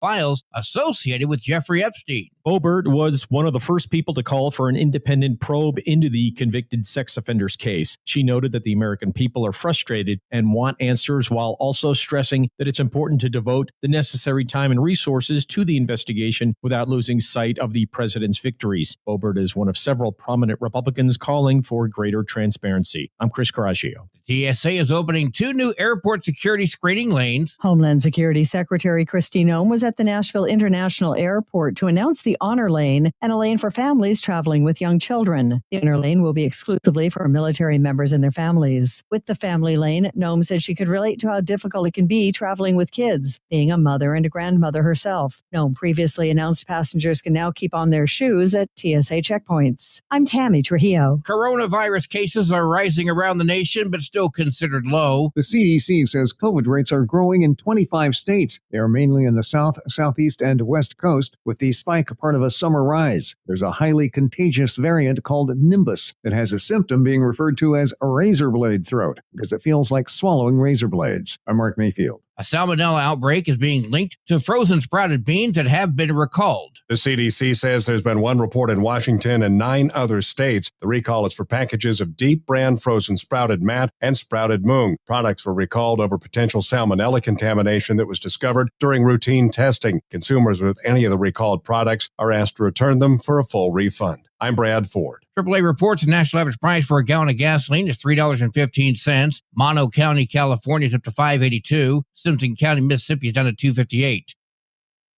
files associated with Jeffrey Epstein. Boebert was one of the first people to call for an independent probe into the convicted sex offenders case. She noted that the American people are frustrated and want answers, while also stressing that it's important to devote the necessary time and resources to the investigation without losing sight of the president's victories. Boebert is one of several prominent Republicans calling for greater transparency. I'm Chris Carraggio. TSA is opening 2 new airport security screening lanes. Homeland Security Secretary Kristi Noem was at the Nashville International Airport to announce the Honor Lane and a lane for families traveling with young children. The Honor Lane will be exclusively for military members and their families. With the family lane, Noem said she could relate to how difficult it can be traveling with kids, being a mother and a grandmother herself. Noem previously announced passengers can now keep on their shoes at TSA checkpoints. I'm Tammy Trujillo. Coronavirus cases are rising around the nation, but still considered low. The CDC says COVID rates are growing in 25 states. They are mainly in the South, Southeast, and West Coast, with the spike part of a summer rise. There's a highly contagious variant called Nimbus that has a symptom being referred to as a razor blade throat because it feels like swallowing razor blades. I'm Mark Mayfield. A salmonella outbreak is being linked to frozen sprouted beans that have been recalled. The CDC says there's been one report in Washington and 9 other states. The recall is for packages of Deep brand frozen sprouted mat and sprouted moong. Products were recalled over potential salmonella contamination that was discovered during routine testing. Consumers with any of the recalled products are asked to return them for a full refund. I'm Brad Ford. AAA reports the national average price for a gallon of gasoline is $3.15. Mono County, California is up to $5.82. Simpson County, Mississippi is down to $2.58.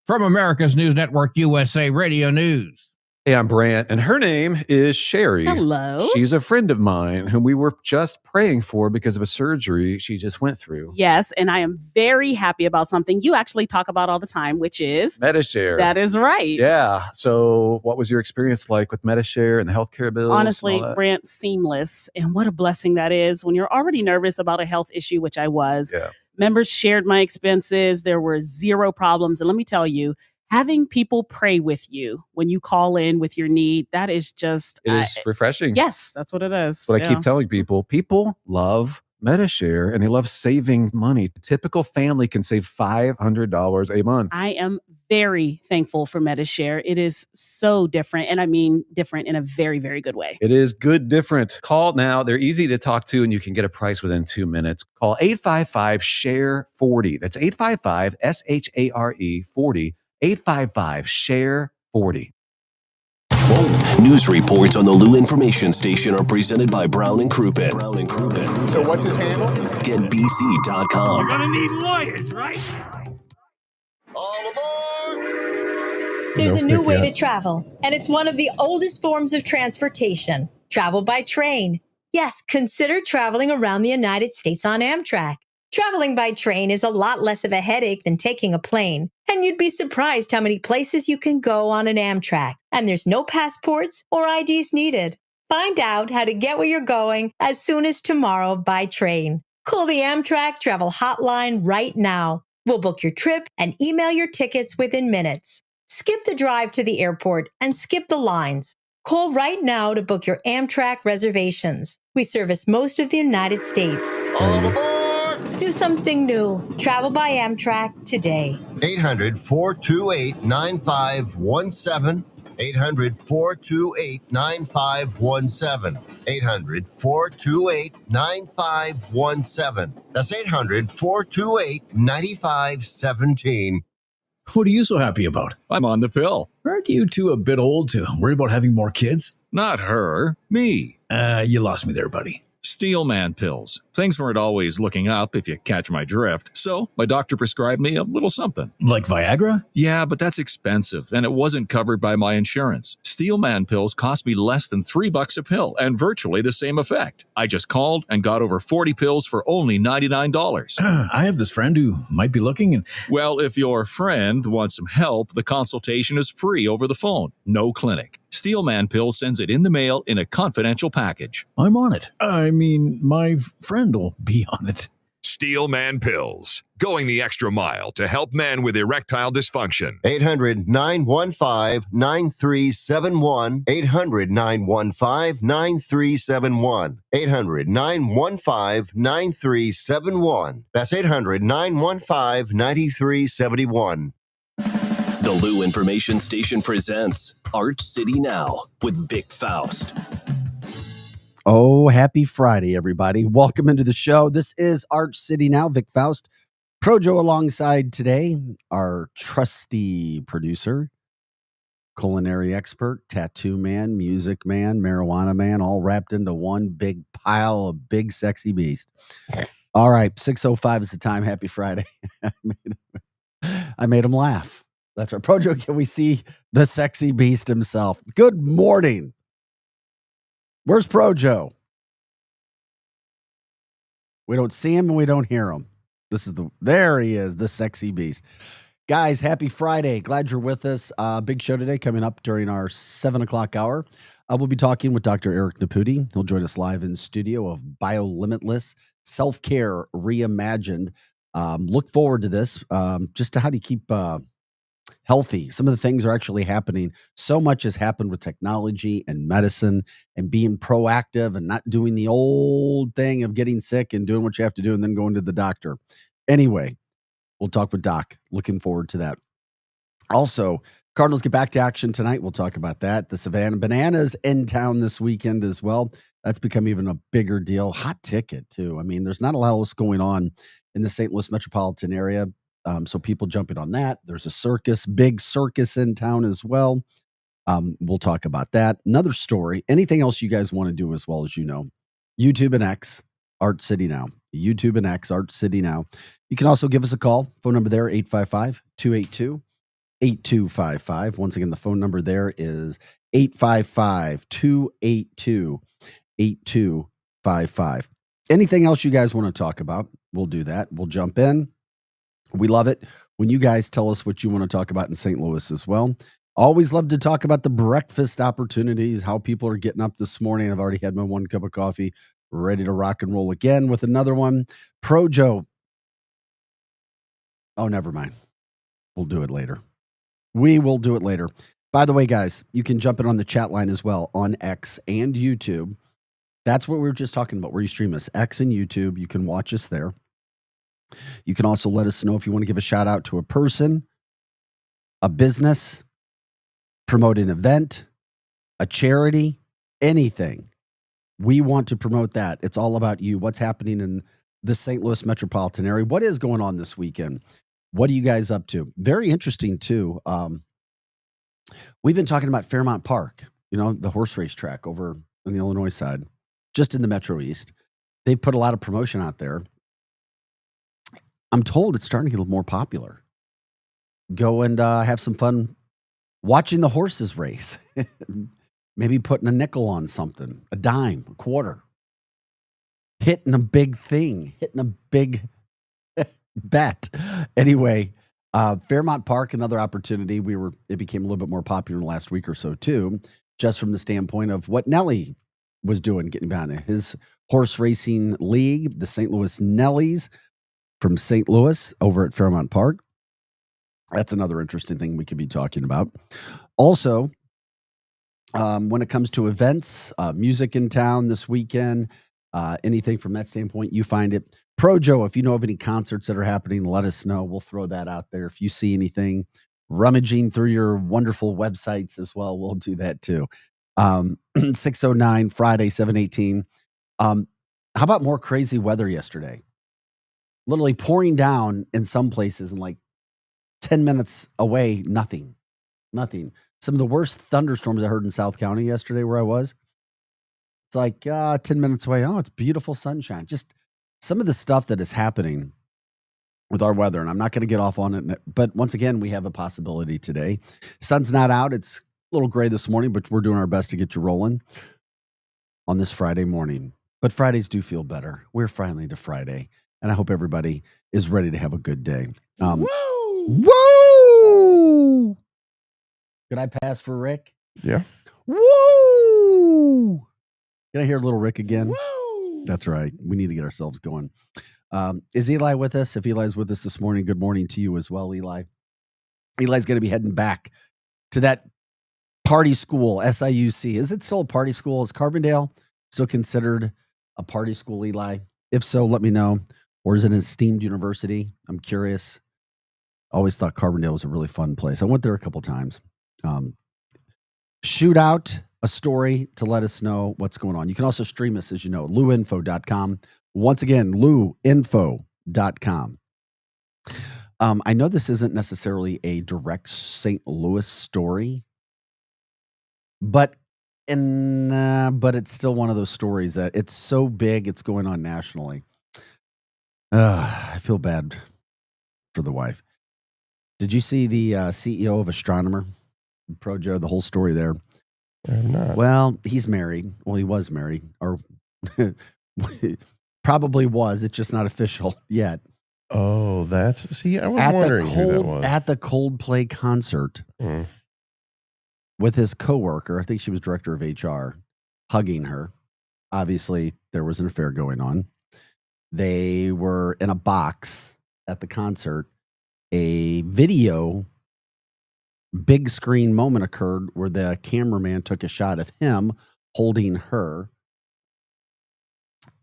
From America's News Network, USA Radio News. Hey, I'm Brant, and her name is Sherry. Hello. She's a friend of mine whom we were just praying for because of a surgery she just went through. Yes, and I am very happy about something you actually talk about all the time, which is Medi-Share. That is right. Yeah. So what was your experience like with Medi-Share and the healthcare bills? Honestly, Brant, seamless. And what a blessing that is when you're already nervous about a health issue, which I was. Yeah. Members shared my expenses. There were 0 problems. And let me tell you, having people pray with you when you call in with your need, that is just... It is refreshing. Yes, that's what it is. But I keep telling people love Medi-Share and they love saving money. A typical family can save $500 a month. I am very thankful for Medi-Share. It is so different. And I mean different in a very, very good way. It is good different. Call now. They're easy to talk to and you can get a price within 2 minutes. Call 855-SHARE-40. That's 855-SHARE-40. 855-SHARE-40. News reports on the Lou Information Station are presented by Brown and Crouppen. So what's his handle? GetBC.com. You're gonna need lawyers, right? All aboard! There's a new way to travel, and it's one of the oldest forms of transportation. Travel by train. Yes, consider traveling around the United States on Amtrak. Traveling by train is a lot less of a headache than taking a plane, and you'd be surprised how many places you can go on an Amtrak, and there's no passports or IDs needed. Find out how to get where you're going as soon as tomorrow by train. Call the Amtrak Travel Hotline right now. We'll book your trip and email your tickets within minutes. Skip the drive to the airport and skip the lines. Call right now to book your Amtrak reservations. We service most of the United States. All aboard! Do something new. Travel by Amtrak today. 800-428-9517. 800-428-9517. 800-428-9517. That's 800-428-9517. What are you so happy about? I'm on the pill. Aren't you two a bit old to worry about having more kids? Not her, me. You lost me there, buddy. Steelman pills. Things weren't always looking up, if you catch my drift. So my doctor prescribed me a little something. Like Viagra? Yeah, but that's expensive, and it wasn't covered by my insurance. Steelman pills cost me less than $3 a pill, and virtually the same effect. I just called and got over 40 pills for only $99. I have this friend who might be looking and... Well, if your friend wants some help, the consultation is free over the phone. No clinic. Steelman Pills sends it in the mail in a confidential package. I'm on it. I mean, my friend will be on it. Steelman Pills, going the extra mile to help men with erectile dysfunction. 800-915-9371. 800-915-9371. 800-915-9371. That's 800-915-9371. The Lou Information Station presents Arch City Now with Vic Faust. Oh, happy Friday, everybody. Welcome into the show. This is Arch City Now, Vic Faust. Projo alongside today, our trusty producer, culinary expert, tattoo man, music man, marijuana man, all wrapped into one big pile of big sexy beast. All right, 6:05 is the time. Happy Friday. I made him laugh. That's right. Projo, can we see the sexy beast himself? Good morning. Where's Projo? We don't see him and we don't hear him. There he is, the sexy beast. Guys, happy Friday. Glad you're with us. Big show today coming up during our 7 o'clock hour. We'll be talking with Dr. Eric Naputi. He'll join us live in studio of BioLimitless Self-Care Reimagined. Look forward to this. Just to how do you keep healthy. Some of the things are actually happening. So much has happened with technology and medicine and being proactive and not doing the old thing of getting sick and doing what you have to do and then going to the doctor. Anyway, we'll talk with Doc. Looking forward to that. Also, Cardinals get back to action tonight. We'll talk about that. The Savannah Bananas in town this weekend as well. That's become even a bigger deal. Hot ticket, too. I mean, there's not a lot else going on in the St. Louis metropolitan area. So people jumping on that. There's a big circus in town as well. We'll talk about that. Another story. Anything else you guys want to do as well, as you know, YouTube and X, Arch City Now. YouTube and X, Arch City Now. You can also give us a call. Phone number there, 855-282-8255. Once again, the phone number there is 855-282-8255. Anything else you guys want to talk about, we'll do that. We'll jump in. We love it when you guys tell us what you want to talk about in St. Louis as well. Always love to talk about the breakfast opportunities, how people are getting up this morning. I've already had my 1 cup of coffee, ready to rock and roll again with another one. Projo. Oh, never mind. We'll do it later. We will do it later. By the way, guys, you can jump in on the chat line as well on X and YouTube. That's what we were just talking about, where you stream us, X and YouTube. You can watch us there. You can also let us know if you want to give a shout out to a person, a business, promote an event, a charity, anything. We want to promote that. It's all about you. What's happening in the St. Louis metropolitan area? What is going on this weekend? What are you guys up to? Very interesting, too. We've been talking about Fairmount Park, the horse race track over on the Illinois side, just in the Metro East. They put a lot of promotion out there. I'm told it's starting to get a little more popular. Go and have some fun watching the horses race. Maybe putting a nickel on something, a dime, a quarter. Hitting a big thing, hitting a big bet. Anyway, Fairmount Park, another opportunity. It became a little bit more popular in the last week or so, too, just from the standpoint of what Nelly was doing, getting behind it. His horse racing league, the St. Louis Nellies, from St. Louis over at Fairmount Park. That's another interesting thing we could be talking about. Also, when it comes to events, music in town this weekend, anything from that standpoint, you find it. Projo, if you know of any concerts that are happening, let us know. We'll throw that out there. If you see anything rummaging through your wonderful websites as well, we'll do that too. 6:09, Friday, 7:18. How about more crazy weather yesterday? Literally pouring down in some places and like 10 minutes away, nothing. Some of the worst thunderstorms I heard in South County yesterday where I was. It's like 10 minutes away. Oh, it's beautiful sunshine. Just some of the stuff that is happening with our weather. And I'm not going to get off on it. But once again, we have a possibility today. Sun's not out. It's a little gray this morning, but we're doing our best to get you rolling on this Friday morning. But Fridays do feel better. We're finally to Friday. And I hope everybody is ready to have a good day. Woo! Could I pass for Rick? Yeah. Woo! Can I hear little Rick again? Woo! That's right. We need to get ourselves going. Is Eli with us? If Eli's with us this morning, good morning to you as well, Eli. Eli's going to be heading back to that party school, SIUC. Is it still a party school? Is Carbondale still considered a party school, Eli? If so, let me know. Or is it an esteemed university? I'm curious. Always thought Carbondale was a really fun place. I went there a couple times. Shoot out a story to let us know what's going on. You can also stream us, as you know, luinfo.com. Once again, luinfo.com. I know this isn't necessarily a direct St. Louis story, but it's still one of those stories that it's so big, it's going on nationally. I feel bad for the wife. Did you see the CEO of Astronomer, Projo, the whole story there? I'm not. Well, he's married. Well, he was married, or probably was. It's just not official yet. Oh, I was wondering who that was. At the Coldplay concert with his coworker, I think she was director of HR, hugging her. Obviously, there was an affair going on. They were in a box at the concert. A video, big screen moment occurred where the cameraman took a shot of him holding her.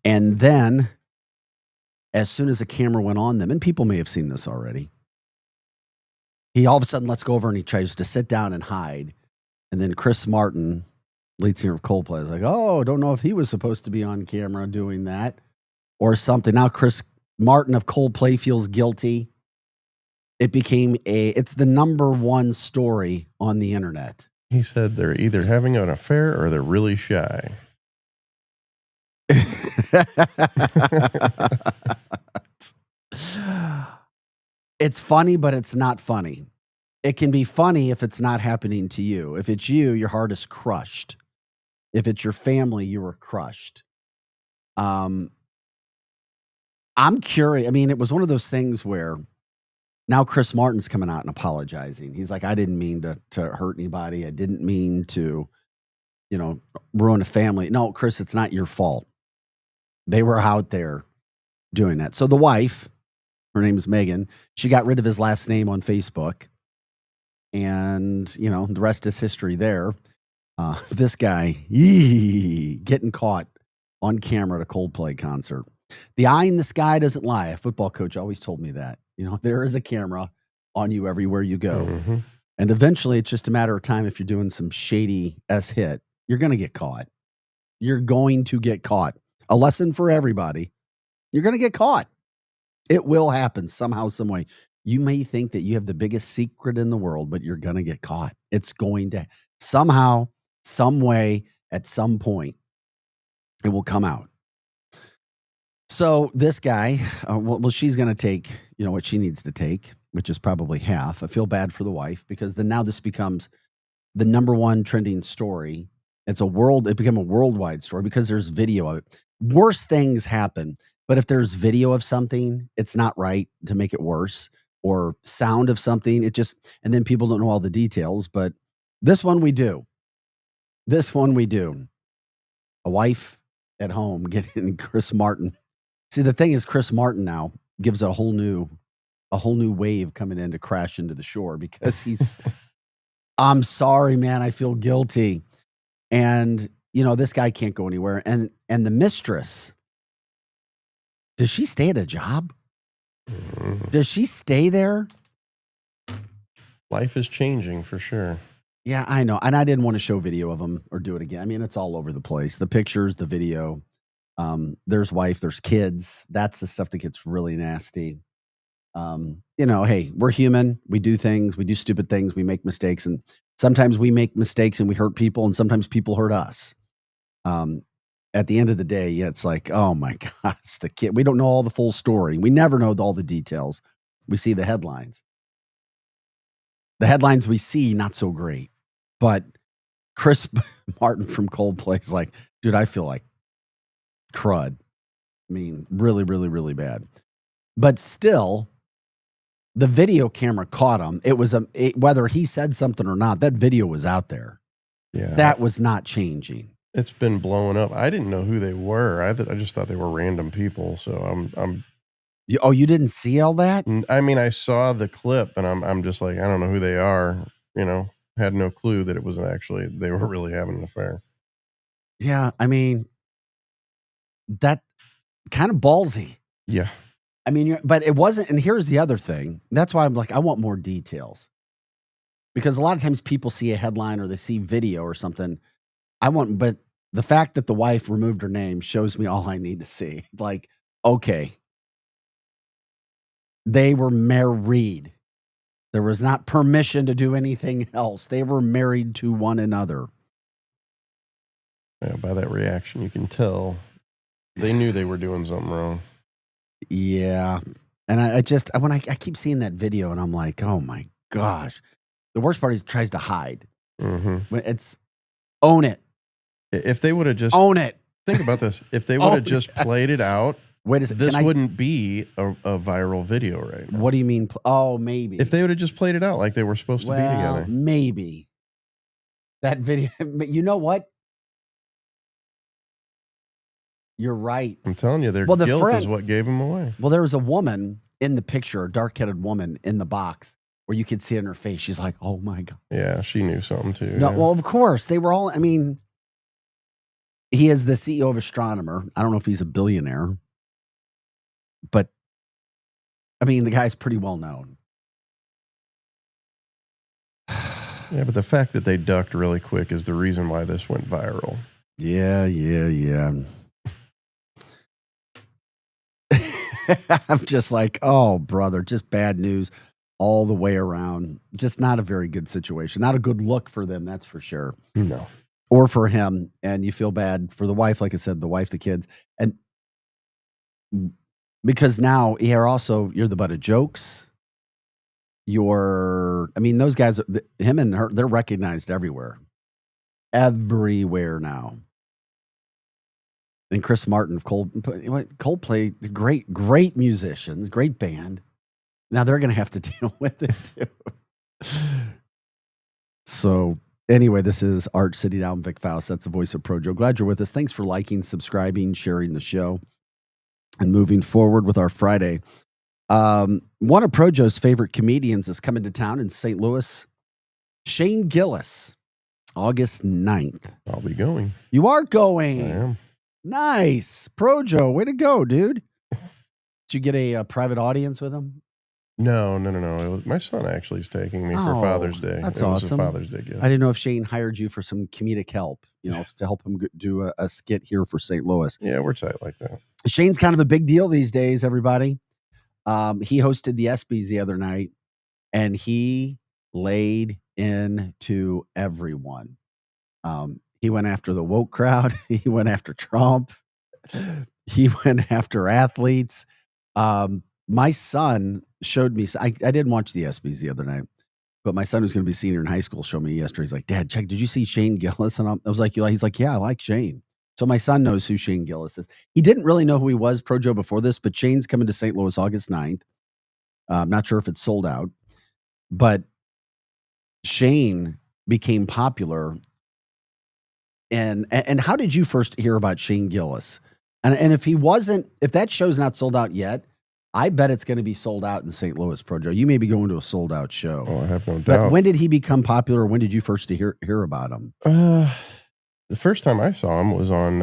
And then, as soon as the camera went on them, and people may have seen this already, he all of a sudden lets go over and he tries to sit down and hide. And then Chris Martin, lead singer of Coldplay, is like, oh, don't know if he was supposed to be on camera doing that or something. Now Chris Martin of Coldplay feels guilty. It's the number one story on the internet. He said they're either having an affair or they're really shy. It's funny, but it's not funny. It can be funny if it's not happening to you. If it's you, your heart is crushed. If it's your family, you were crushed. I'm curious. I mean, it was one of those things where now Chris Martin's coming out and apologizing. He's like, I didn't mean to hurt anybody. I didn't mean to, ruin a family. No, Chris, it's not your fault. They were out there doing that. So the wife, her name is Megan, she got rid of his last name on Facebook. And, the rest is history there. This guy, getting caught on camera at a Coldplay concert. The eye in the sky doesn't lie. A football coach always told me that. There is a camera on you everywhere you go. Mm-hmm. And eventually it's just a matter of time. If you're doing some shady hit, you're going to get caught. You're going to get caught. A lesson for everybody. You're going to get caught. It will happen somehow, some way. You may think that you have the biggest secret in the world, but you're going to get caught. It's going to somehow, some way, at some point, it will come out. So this guy, she's going to take, what she needs to take, which is probably half. I feel bad for the wife because then now this becomes the number one trending story. It became a worldwide story because there's video of it. Worse things happen, but if there's video of something, it's not right to make it worse, or sound of something. And then people don't know all the details, but this one we do. A wife at home getting Chris Martin. See, the thing is, Chris Martin now gives a whole new wave coming in to crash into the shore because he's, I'm sorry, man, I feel guilty. And, this guy can't go anywhere. And the mistress, does she stay at a job? Does she stay there? Life is changing for sure. Yeah, I know. And I didn't want to show video of him or do it again. I mean, it's all over the place. The pictures, the video. There's wife, there's kids. That's the stuff that gets really nasty. Hey, we're human. We do things. We do stupid things. We make mistakes. And sometimes we make mistakes and we hurt people. And sometimes people hurt us. At the end of the day, it's like, oh my gosh, the kid. We don't know all the full story. We never know all the details. We see the headlines. The headlines we see, not so great. But Chris Martin from Coldplay is like, dude, I feel like crud. I mean, really, really, really bad. But still, the video camera caught him. It was whether he said something or not, that video was out there. Yeah. That was not changing. It's been blowing up. I didn't know who they were. I just thought they were random people. So you didn't see all that? I mean, I saw the clip and I'm just like, I don't know who they are. Had no clue that it was actually, they were really having an affair. Yeah. I mean, that kind of ballsy. Yeah. I mean, but it wasn't. And here's the other thing. That's why I'm like, I want more details. Because a lot of times people see a headline or they see video or something. But the fact that the wife removed her name shows me all I need to see. Like, okay, they were married. There was not permission to do anything else. They were married to one another. Yeah, by that reaction, you can tell they knew they were doing something wrong. Yeah. And I keep seeing that video and I'm like, oh my gosh. The worst part is he tries to hide. Mm-hmm. It's own it. If they would have just own it. Think about this. If they would have just played it out, wait a second, this wouldn't be a viral video right now. What do you mean? Oh, maybe. If they would have just played it out like they were supposed to be together. Maybe. That video, you know what? You're right. I'm telling you, their guilt is what gave them away. Well, there was a woman in the picture, a dark-headed woman in the box where you could see it in her face. She's like, oh my God. Yeah, she knew something too. No, yeah. Well, of course. They were all, I mean, he is the CEO of Astronomer. I don't know if he's a billionaire, but I mean, the guy's pretty well known. Yeah, but the fact that they ducked really quick is the reason why this went viral. Yeah. I'm just like, oh, brother, just bad news all the way around. Just not a very good situation. Not a good look for them, that's for sure. No. Or for him. And you feel bad for the wife, like I said, the wife, the kids. And because now you're the butt of jokes. Those guys, him and her, they're recognized everywhere. Everywhere now. And Chris Martin of Coldplay, great musicians, great band. Now they're going to have to deal with it too. So anyway, this is Art sitting down, Vic Faust. That's the voice of Projo. Glad you're with us. Thanks for liking, subscribing, sharing the show, and moving forward with our Friday. One of Projo's favorite comedians is coming to town in St. Louis. Shane Gillis, August 9th. I'll be going. You are going. I am. Nice. Projo, way to go, dude. Did you get a private audience with him? No. My son actually is taking me for Father's Day. That's awesome. awesome. A Father's Day gift. I didn't know if Shane hired you for some comedic help, to help him do a skit here for St. Louis. Yeah, we're tight like that. Shane's kind of a big deal these days, everybody. He hosted the ESPYs the other night, and he laid into everyone. He went after the woke crowd. He went after Trump. He went after athletes. My son showed me, I didn't watch the ESPYs the other night, but my son who's going to be senior in high school showed me yesterday. He's like, Dad, did you see Shane Gillis? And I was like, he's like, yeah, I like Shane. So my son knows who Shane Gillis is. He didn't really know who he was, Projo, before this, but Shane's coming to St. Louis August 9th. I'm not sure if it's sold out, but Shane became popular. And how did you first hear about Shane Gillis? And if that show's not sold out yet, I bet it's going to be sold out in St. Louis, Projo. You may be going to a sold out show. Oh, I have no doubt. But when did he become popular? When did you first hear about him? The first time I saw him was on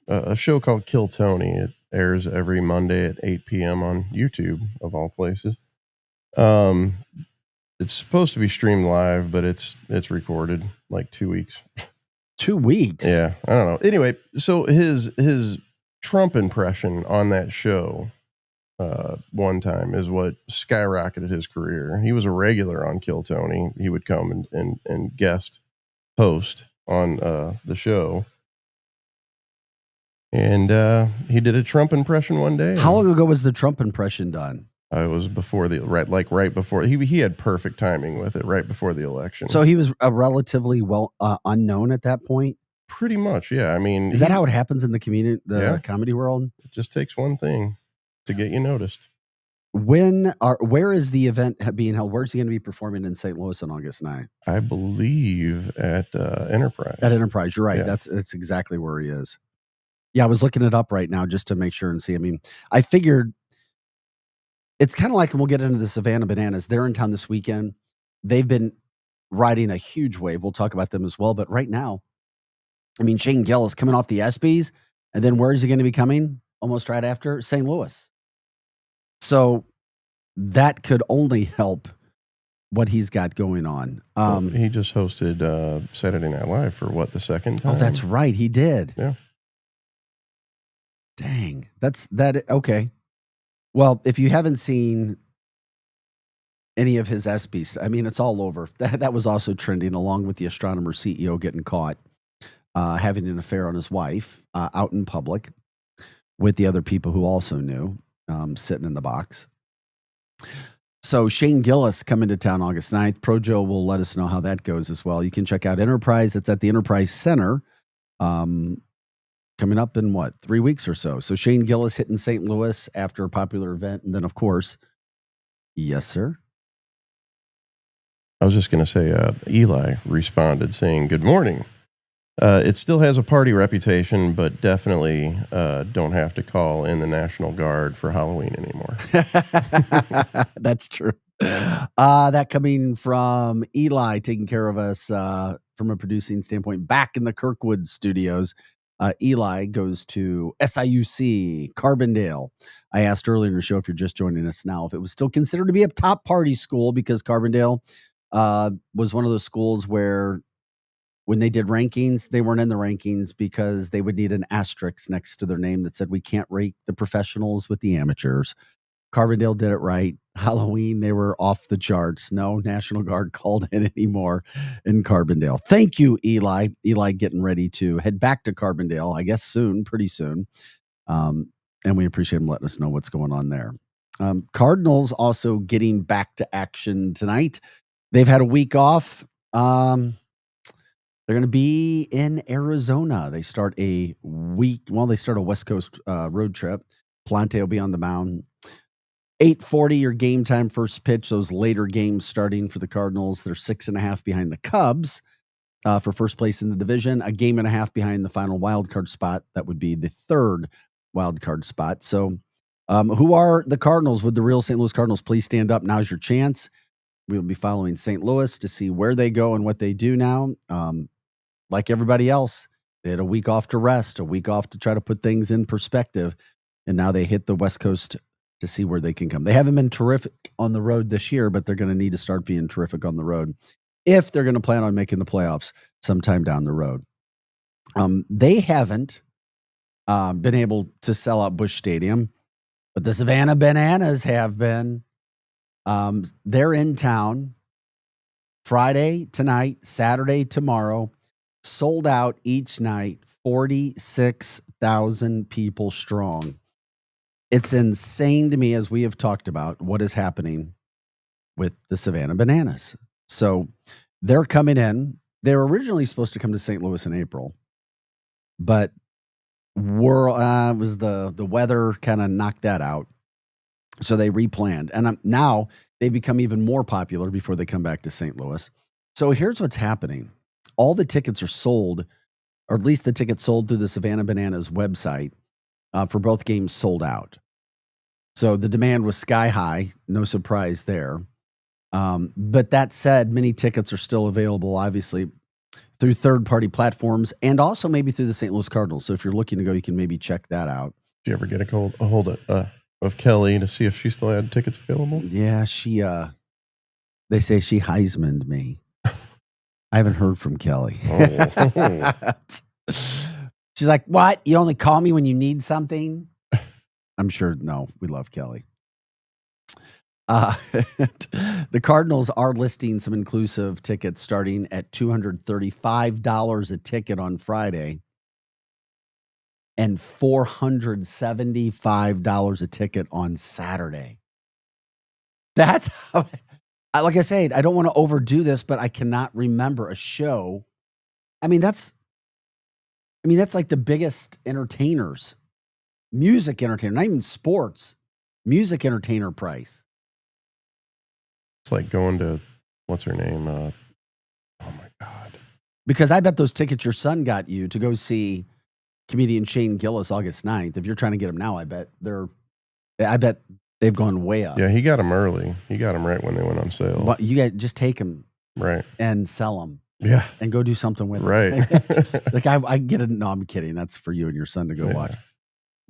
a show called Kill Tony. It airs every Monday at 8 p.m. on YouTube, of all places. It's supposed to be streamed live, but it's recorded like 2 weeks. 2 weeks? Yeah, I don't know. Anyway, so his Trump impression on that show one time is what skyrocketed his career. He was a regular on Kill Tony. He would come and guest host on the show. And he did a Trump impression one day. How long ago was the Trump impression done? It was before right before. He had perfect timing with it, right before the election. So he was a relatively unknown at that point? Pretty much, yeah. I mean, is that how it happens in the comedy world? It just takes one thing to get you noticed. Where is the event being held? Where's he going to be performing in St. Louis on August 9th? I believe at Enterprise. At Enterprise, you're right. Yeah. That's exactly where he is. Yeah, I was looking it up right now just to make sure and see. I mean, I figured it's kind of like, and we'll get into the Savannah Bananas. They're in town this weekend. They've been riding a huge wave. We'll talk about them as well. But right now, I mean, Shane Gillis coming off the ESPYs, and then where is he going to be coming? Almost right after St. Louis. So that could only help what he's got going on. He just hosted Saturday Night Live for what, the second time? Oh, that's right. He did. Yeah. Dang. Okay. Well, if you haven't seen any of his ESPYs, I mean, it's all over. That was also trending, along with the astronomer CEO getting caught having an affair on his wife out in public with the other people who also knew, sitting in the box. So Shane Gillis coming to town August 9th. Projo will let us know how that goes as well. You can check out Enterprise. It's at the Enterprise Center coming up in 3 weeks or so. So Shane Gillis hitting St. Louis after a popular event. And then, of course, yes, sir. I was just going to say, Eli responded saying, "Good morning. It still has a party reputation, but definitely don't have to call in the National Guard for Halloween anymore." That's true. That coming from Eli, taking care of us from a producing standpoint back in the Kirkwood studios. Eli goes to SIUC, Carbondale. I asked earlier in the show, if you're just joining us now, if it was still considered to be a top party school, because Carbondale was one of those schools where when they did rankings, they weren't in the rankings because they would need an asterisk next to their name that said, we can't rate the professionals with the amateurs. Carbondale did it right. Halloween, they were off the charts. No National Guard called in anymore in Carbondale. Thank you, Eli. Eli getting ready to head back to Carbondale, I guess soon, pretty soon. And we appreciate him letting us know what's going on there. Cardinals also getting back to action tonight. They've had a week off. They're going to be in Arizona. They start a West Coast road trip. Plante will be on the mound. 8:40 your game time, first pitch. Those later games starting for the Cardinals. They're 6.5 behind the Cubs for first place in the division. A game and a half behind the final wild card spot. That would be the third wild card spot. So who are the Cardinals? Would the real St. Louis Cardinals please stand up? Now's your chance. We'll be following St. Louis to see where they go and what they do now. Like everybody else, they had a week off to rest, a week off to try to put things in perspective. And now they hit the West Coast to see where they can come. They haven't been terrific on the road this year, but they're going to need to start being terrific on the road if they're going to plan on making the playoffs sometime down the road. They haven't been able to sell out Busch Stadium, but the Savannah Bananas have been. They're in town Friday tonight, Saturday tomorrow, sold out each night, 46,000 people strong. It's insane to me, as we have talked about, what is happening with the Savannah Bananas. So they're coming in. They were originally supposed to come to St. Louis in April, but was the weather kind of knocked that out. So they replanned, and now they've become even more popular before they come back to St. Louis. So here's what's happening. All the tickets are sold, or at least the tickets sold through the Savannah Bananas website for both games sold out. So the demand was sky high, no surprise there. But that said, many tickets are still available, obviously, through third-party platforms and also maybe through the St. Louis Cardinals. So if you're looking to go, you can maybe check that out. Did you ever get a hold of Kelly to see if she still had tickets available? Yeah, they say she Heisman'd me. I haven't heard from Kelly. Oh. She's like, what? You only call me when you need something? I'm sure, no, we love Kelly. The Cardinals are listing some inclusive tickets starting at $235 a ticket on Friday and $475 a ticket on Saturday. That's how, like I said, I don't want to overdo this, but I cannot remember a show. I mean, that's like the biggest entertainers, music entertainer, not even sports, music entertainer price. It's like going to, what's her name? Oh my God. Because I bet those tickets your son got you to go see comedian Shane Gillis August 9th. If you're trying to get them now, I bet they've gone way up. Yeah, he got them early. He got them right when they went on sale. But you got just take them right and sell them. Yeah. And go do something with right. them. Like I get it. No, I'm kidding. That's for you and your son to go watch.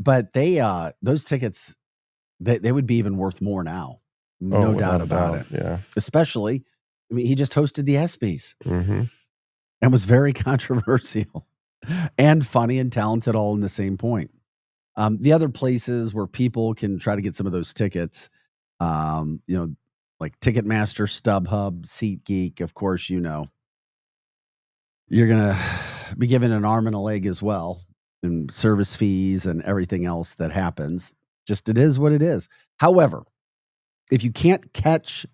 But those tickets, They would be even worth more now. No doubt about it. Yeah. Especially, I mean, he just hosted the ESPYs Mm-hmm. and was very controversial and funny and talented all in the same point. The other places where people can try to get some of those tickets, like Ticketmaster, StubHub, SeatGeek, of course, you're going to be given an arm and a leg as well, and service fees and everything else that happens. Just it is what it is. However, if you can't catch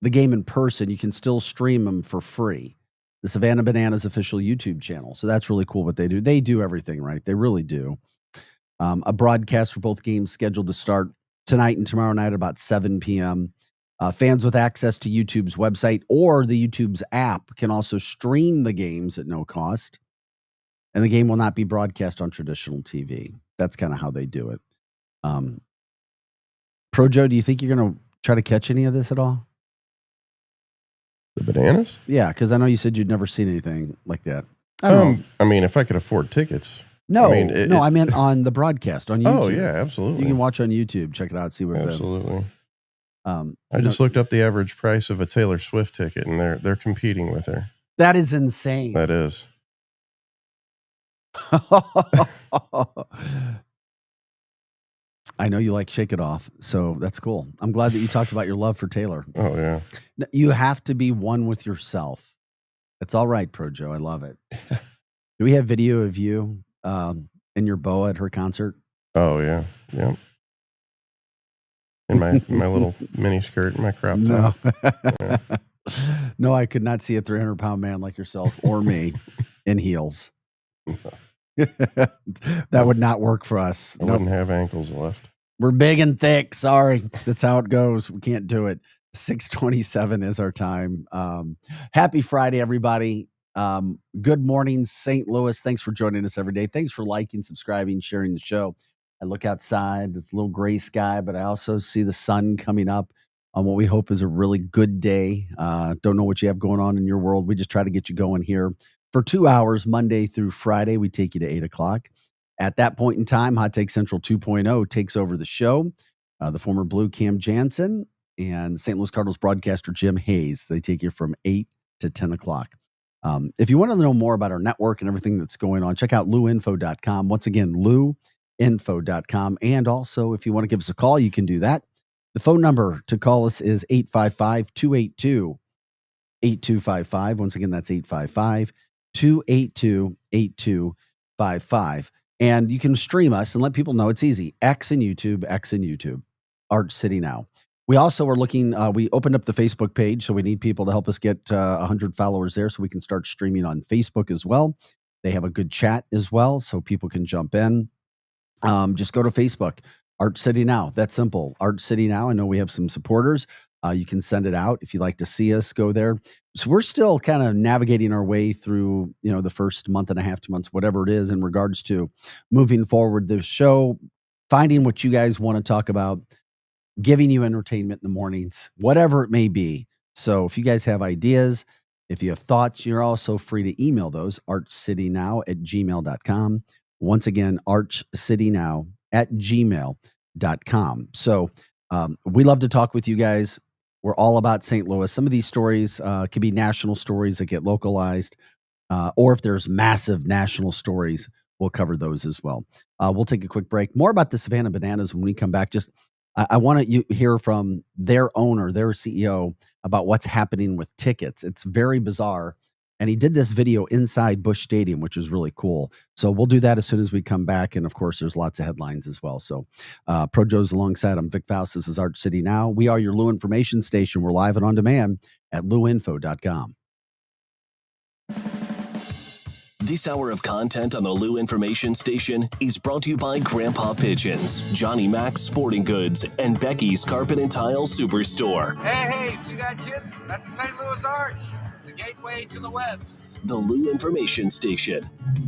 the game in person, you can still stream them for free. The Savannah Bananas official YouTube channel. So that's really cool what they do. They do everything right. They really do. A broadcast for both games scheduled to start tonight and tomorrow night at about 7 p.m. Fans with access to YouTube's website or the YouTube's app can also stream the games at no cost. And the game will not be broadcast on traditional TV. That's kind of how they do it. Pro Joe, do you think you're going to try to catch any of this at all? The Bananas? Yeah, because I know you said you'd never seen anything like that. I don't know. I mean, if I could afford tickets. No, I I meant on the broadcast on YouTube. Oh, yeah, absolutely. You can watch on YouTube. Check it out. See what absolutely. I just looked up the average price of a Taylor Swift ticket, and they're competing with her. That is insane. That is. I know you like Shake It Off, so that's cool. I'm glad that you talked about your love for Taylor. Oh, yeah. You have to be one with yourself. It's all right, Pro Joe. I love it. Do we have video of you in your boa at her concert? Oh, yeah. Yeah. In my little mini skirt and my crop top. No. No, I could not see a 300-pound man like yourself or me in heels. That would not work for us. I wouldn't have ankles left. We're big and thick. Sorry. That's how it goes. We can't do it. 6:27 is our time. Happy Friday, everybody. Good morning, St. Louis. Thanks for joining us every day. Thanks for liking, subscribing, sharing the show. I look outside. It's a little gray sky, but I also see the sun coming up on what we hope is a really good day. Don't know what you have going on in your world. We just try to get you going here for 2 hours, Monday through Friday. We take you to 8 o'clock. At that point in time, Hot Take Central 2.0 takes over the show. The former Blue Cam Jansen and St. Louis Cardinals broadcaster Jim Hayes. They take you from 8 to 10 o'clock. If you want to know more about our network and everything that's going on, check out luinfo.com. Once again, luinfo.com. And also, if you want to give us a call, you can do that. The phone number to call us is 855-282-8255. Once again, that's 855-282-8255. And you can stream us and let people know it's easy. X and YouTube, Arch City Now. We also are looking, we opened up the Facebook page, so we need people to help us get 100 followers there so we can start streaming on Facebook as well. They have a good chat as well, so people can jump in. Just go to Facebook, Arch City Now. That's simple. Arch City Now. I know we have some supporters. You can send it out. If you'd like to see us, go there. So we're still kind of navigating our way through, the first month and a half, 2 months, whatever it is, in regards to moving forward the show, finding what you guys want to talk about, giving you entertainment in the mornings, whatever it may be. So if you guys have ideas, if you have thoughts, you're also free to email those, archcitynow@gmail.com. Once again, archcitynow@gmail.com. So we love to talk with you guys. We're all about St. Louis. Some of these stories could be national stories that get localized, or if there's massive national stories, we'll cover those as well. We'll take a quick break. More about the Savannah Bananas when we come back. Just I want to hear from their owner, their CEO, about what's happening with tickets. It's very bizarre. And he did this video inside Busch Stadium, which is really cool. So we'll do that as soon as we come back. And of course, there's lots of headlines as well. So Pro Joe's alongside. I'm Vic Faust. This is Arch City Now. We are your Lou information station. We're live and on demand at luinfo.com. This hour of content on the Lou Information Station is brought to you by Grandpa Pigeons, Johnny Mac's Sporting Goods, and Becky's Carpet and Tile Superstore. Hey, see that, kids? That's the St. Louis Arch, the gateway to the West. The Lou Information Station,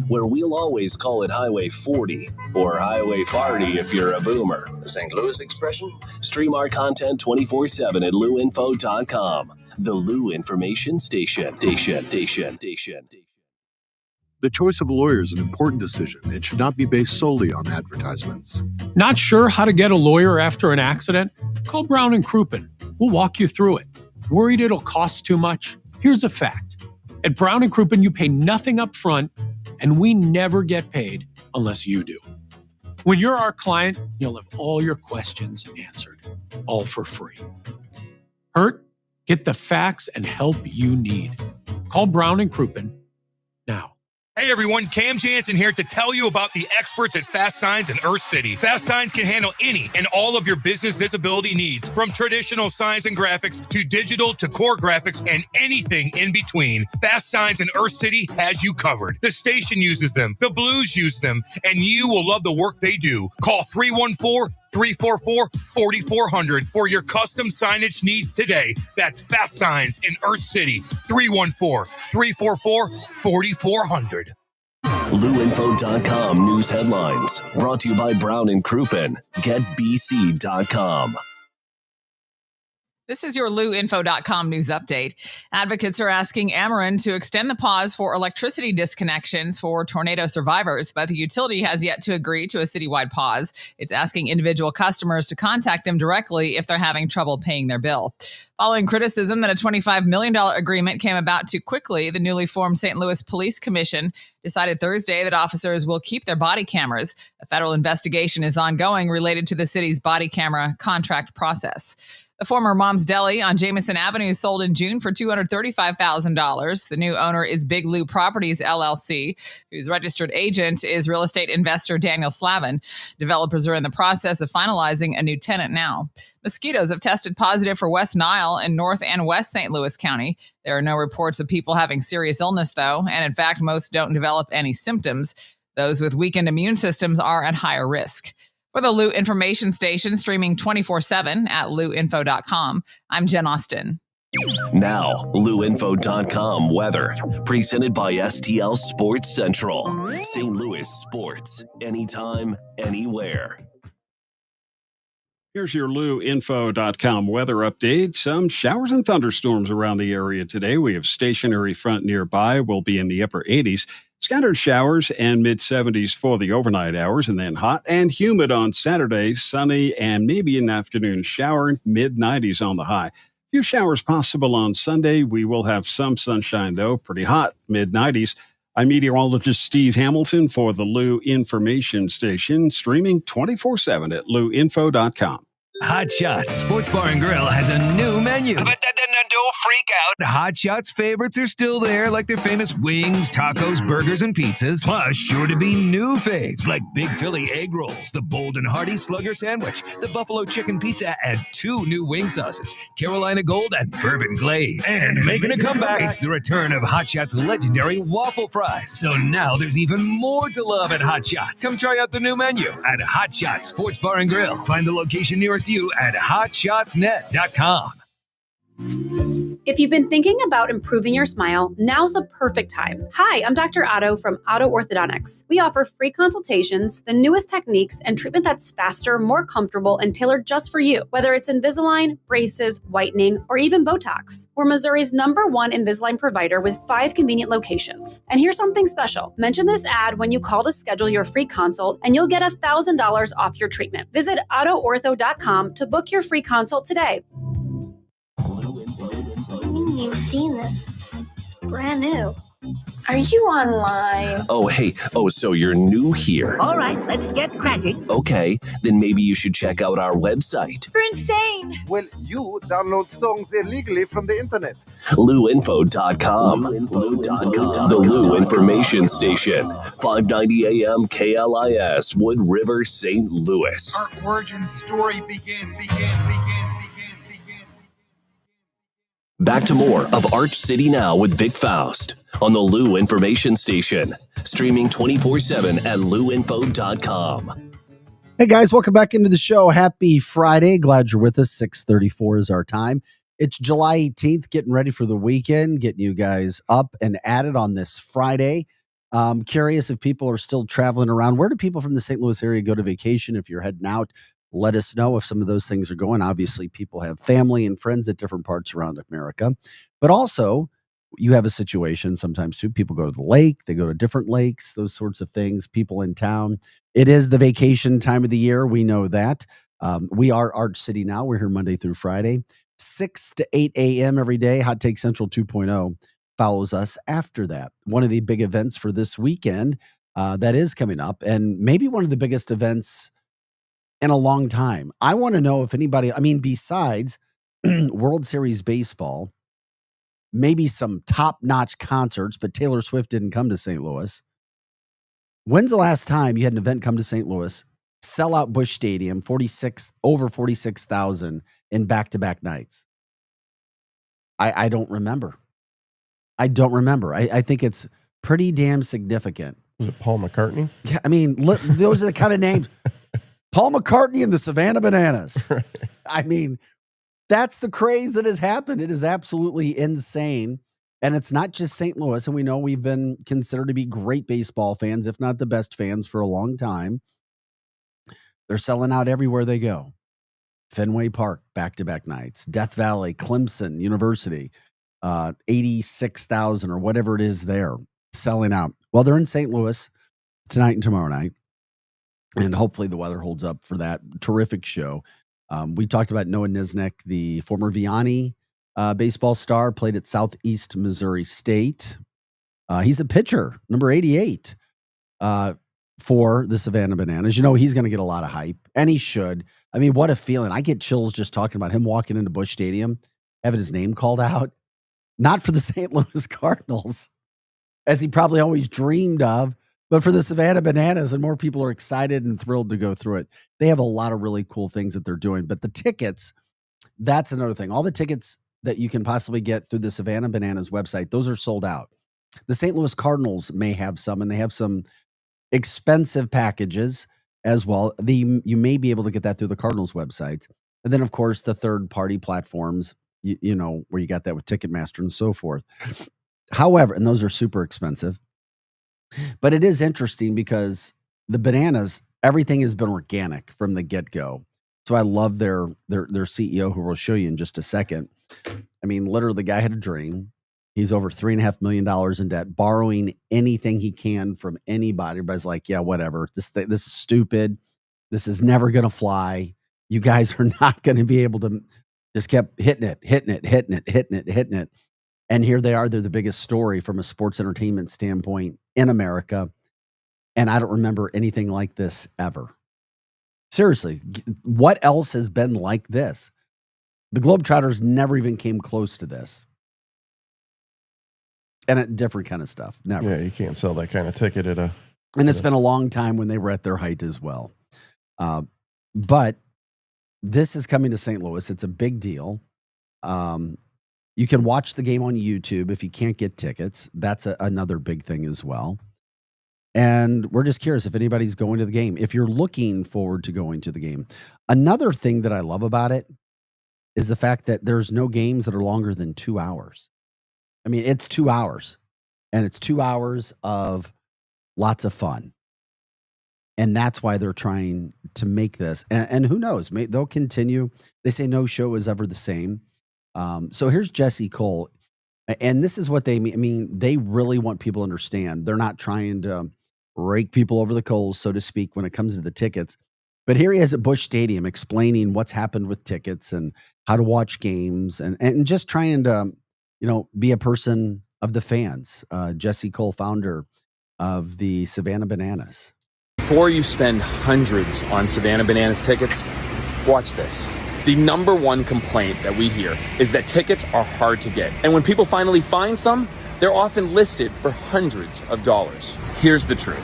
where we'll always call it Highway 40 or Highway 40 if you're a boomer. The St. Louis expression? Stream our content 24/7 at luinfo.com. The Lou Information Station. The choice of a lawyer is an important decision and should not be based solely on advertisements. Not sure how to get a lawyer after an accident? Call Brown & Crouppen. We'll walk you through it. Worried it'll cost too much? Here's a fact. At Brown & Crouppen, you pay nothing up front, and we never get paid unless you do. When you're our client, you'll have all your questions answered, all for free. Hurt? Get the facts and help you need. Call Brown & Crouppen now. Hey everyone, Cam Jansen here to tell you about the experts at Fast Signs in Earth City. Fast Signs can handle any and all of your business visibility needs, from traditional signs and graphics to digital to core graphics and anything in between. Fast Signs in Earth City has you covered. The station uses them, the Blues use them, and you will love the work they do. Call 314-344-4400 for your custom signage needs today. That's Fast Signs in Earth City. 314-344-4400. LouInfo.com news headlines brought to you by Brown & Crouppen. GetBC.com. This is your LouInfo.com news update. Advocates are asking Ameren to extend the pause for electricity disconnections for tornado survivors, but the utility has yet to agree to a citywide pause. It's asking individual customers to contact them directly if they're having trouble paying their bill. Following criticism that a $25 million agreement came about too quickly, the newly formed St. Louis Police Commission decided Thursday that officers will keep their body cameras. A federal investigation is ongoing related to the city's body camera contract process. The former Mom's Deli on Jameson Avenue sold in June for $235,000. The new owner is Big Lou Properties, LLC, whose registered agent is real estate investor Daniel Slavin. Developers are in the process of finalizing a new tenant now. Mosquitoes have tested positive for West Nile in North and West St. Louis County. There are no reports of people having serious illness, though, and in fact, most don't develop any symptoms. Those with weakened immune systems are at higher risk. For the Lou Information Station, streaming 24/7 at louinfo.com, I'm Jen Austin. Now, LouInfo.com weather, presented by STL Sports Central. St. Louis sports, anytime, anywhere. Here's your LouInfo.com weather update. Some showers and thunderstorms around the area today. We have stationary front nearby. We'll be in the upper 80s. Scattered showers and mid-70s for the overnight hours, and then hot and humid on Saturday, sunny and maybe an afternoon shower, mid-90s on the high. Few showers possible on Sunday. We will have some sunshine, though, pretty hot, mid-90s. I'm meteorologist Steve Hamilton for the Lou Information Station, streaming 24/7 at louinfo.com. Hot Shots Sports Bar and Grill has a new menu. But don't freak out. Hot Shots favorites are still there, like their famous wings, tacos, burgers, and pizzas. Plus, sure to be new faves, like Big Philly egg rolls, the Bold and Hearty Slugger sandwich, the Buffalo chicken pizza, and 2 new wing sauces, Carolina Gold and Bourbon Glaze. And making a comeback, it's the return of Hot Shots' legendary waffle fries. So now there's even more to love at Hot Shots. Come try out the new menu at Hot Shots Sports Bar and Grill. Find the location nearest you at hotshotsnet.com. If you've been thinking about improving your smile, now's the perfect time. Hi, I'm Dr. Otto from Otto Orthodontics. We offer free consultations, the newest techniques, and treatment that's faster, more comfortable, and tailored just for you. Whether it's Invisalign, braces, whitening, or even Botox. We're Missouri's #1 Invisalign provider with 5 convenient locations. And here's something special. Mention this ad when you call to schedule your free consult, and you'll get $1,000 off your treatment. Visit OttoOrtho.com to book your free consult today. You've seen this. It's brand new. Are you online? Oh, hey. Oh, so you're new here. All right, let's get cracking. Okay, then maybe you should check out our website. You're insane. Well, you download songs illegally from the internet. LouInfo.com. LouInfo.com. The Lou Information Station. 590 AM KLIS, Wood River, St. Louis. Our origin story begin. Back to more of Arch City Now with Vic Faust on the Lou Information Station, streaming 24/7 at louinfo.com. Hey guys, welcome back into the show. Happy Friday. Glad you're with us. 6:34 is our time. It's July 18th, getting ready for the weekend, getting you guys up and at it on this Friday. Curious if people are still traveling around. Where do people from the St. Louis area go to vacation? If you're heading out, let us know if some of those things are going. Obviously, people have family and friends at different parts around America. But also, you have a situation sometimes too. People go to the lake, they go to different lakes, those sorts of things. People in town. It is the vacation time of the year. We know that. We are Arch City now. We're here Monday through Friday, 6 to 8 a.m. every day. Hot Take Central 2.0 follows us after that. One of the big events for this weekend that is coming up, and maybe one of the biggest events in a long time. I want to know if anybody, besides World Series baseball, maybe some top-notch concerts, but Taylor Swift didn't come to St. Louis. When's the last time you had an event come to St. Louis, sell out Busch Stadium, over 46,000 in back-to-back nights? I don't remember. I think it's pretty damn significant. Was it Paul McCartney? Yeah, those are the kind of names. Paul McCartney and the Savannah Bananas. That's the craze that has happened. It is absolutely insane. And it's not just St. Louis. And we know we've been considered to be great baseball fans, if not the best fans, for a long time. They're selling out everywhere they go. Fenway Park, back-to-back nights. Death Valley, Clemson University, 86,000 or whatever it is there, selling out. Well, they're in St. Louis tonight and tomorrow night. And hopefully the weather holds up for that terrific show. We talked about Noah Nisnik, the former Vianney baseball star, played at Southeast Missouri State. He's a pitcher, number 88 for the Savannah Bananas. He's going to get a lot of hype, and he should. What a feeling. I get chills just talking about him walking into Busch Stadium, having his name called out. Not for the St. Louis Cardinals, as he probably always dreamed of, but for the Savannah Bananas, and more people are excited and thrilled to go through it. They have a lot of really cool things that they're doing, but the tickets, that's another thing. All the tickets that you can possibly get through the Savannah Bananas website, those are sold out. The St. Louis Cardinals may have some, and they have some expensive packages as well. You may be able to get that through the Cardinals website. And then, of course, the third-party platforms, where you got that with Ticketmaster and so forth. However, and those are super expensive. But it is interesting because the Bananas, everything has been organic from the get-go. So I love their CEO, who we'll show you in just a second. Literally, the guy had a dream. He's over $3.5 million in debt, borrowing anything he can from anybody. Everybody's like, yeah, whatever. This is stupid. This is never going to fly. You guys are not going to be able to. Just kept hitting it. And here they are. They're the biggest story from a sports entertainment standpoint in America. And I don't remember anything like this ever. Seriously, what else has been like this? The Globetrotters never even came close to this. And a different kind of stuff. Never. Yeah, you can't sell that kind of ticket at a... And it's been a long time when they were at their height as well. But this is coming to St. Louis. It's a big deal. You can watch the game on YouTube if you can't get tickets. That's another big thing as well. And we're just curious if anybody's going to the game, if you're looking forward to going to the game. Another thing that I love about it is the fact that there's no games that are longer than 2 hours. It's 2 hours, and it's 2 hours of lots of fun. And that's why they're trying to make this. And who knows? They'll continue. They say no show is ever the same. So here's Jesse Cole. And this is what they mean. They really want people to understand. They're not trying to rake people over the coals, so to speak, when it comes to the tickets. But here he is at Busch Stadium explaining what's happened with tickets and how to watch games and just trying to, be a person of the fans. Jesse Cole, founder of the Savannah Bananas. Before you spend hundreds on Savannah Bananas tickets, watch this. The number one complaint that we hear is that tickets are hard to get. And when people finally find some, they're often listed for hundreds of dollars. Here's the truth.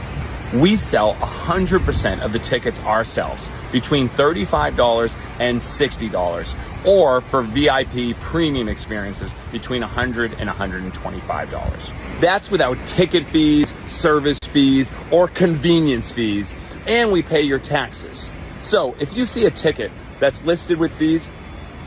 We sell 100% of the tickets ourselves, between $35 and $60, or for VIP premium experiences, between $100 and $125. That's without ticket fees, service fees, or convenience fees, and we pay your taxes. So if you see a ticket that's listed with fees,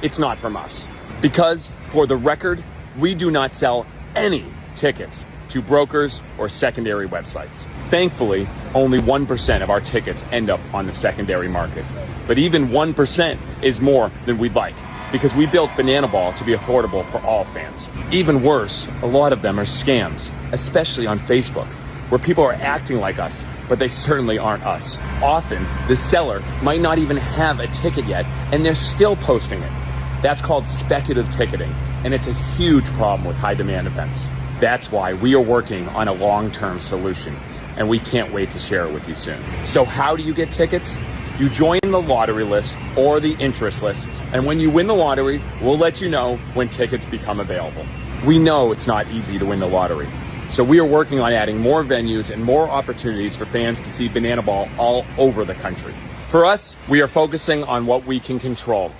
it's not from us. Because, for the record, we do not sell any tickets to brokers or secondary websites. Thankfully, only 1% of our tickets end up on the secondary market. But even 1% is more than we'd like, because we built Banana Ball to be affordable for all fans. Even worse, a lot of them are scams, especially on Facebook, where people are acting like us, but they certainly aren't us. Often, the seller might not even have a ticket yet, and they're still posting it. That's called speculative ticketing, and it's a huge problem with high demand events. That's why we are working on a long-term solution, and we can't wait to share it with you soon. So how do you get tickets? You join the lottery list or the interest list, and when you win the lottery, we'll let you know when tickets become available. We know it's not easy to win the lottery, so we are working on adding more venues and more opportunities for fans to see Banana Ball all over the country. For us, we are focusing on what we can control.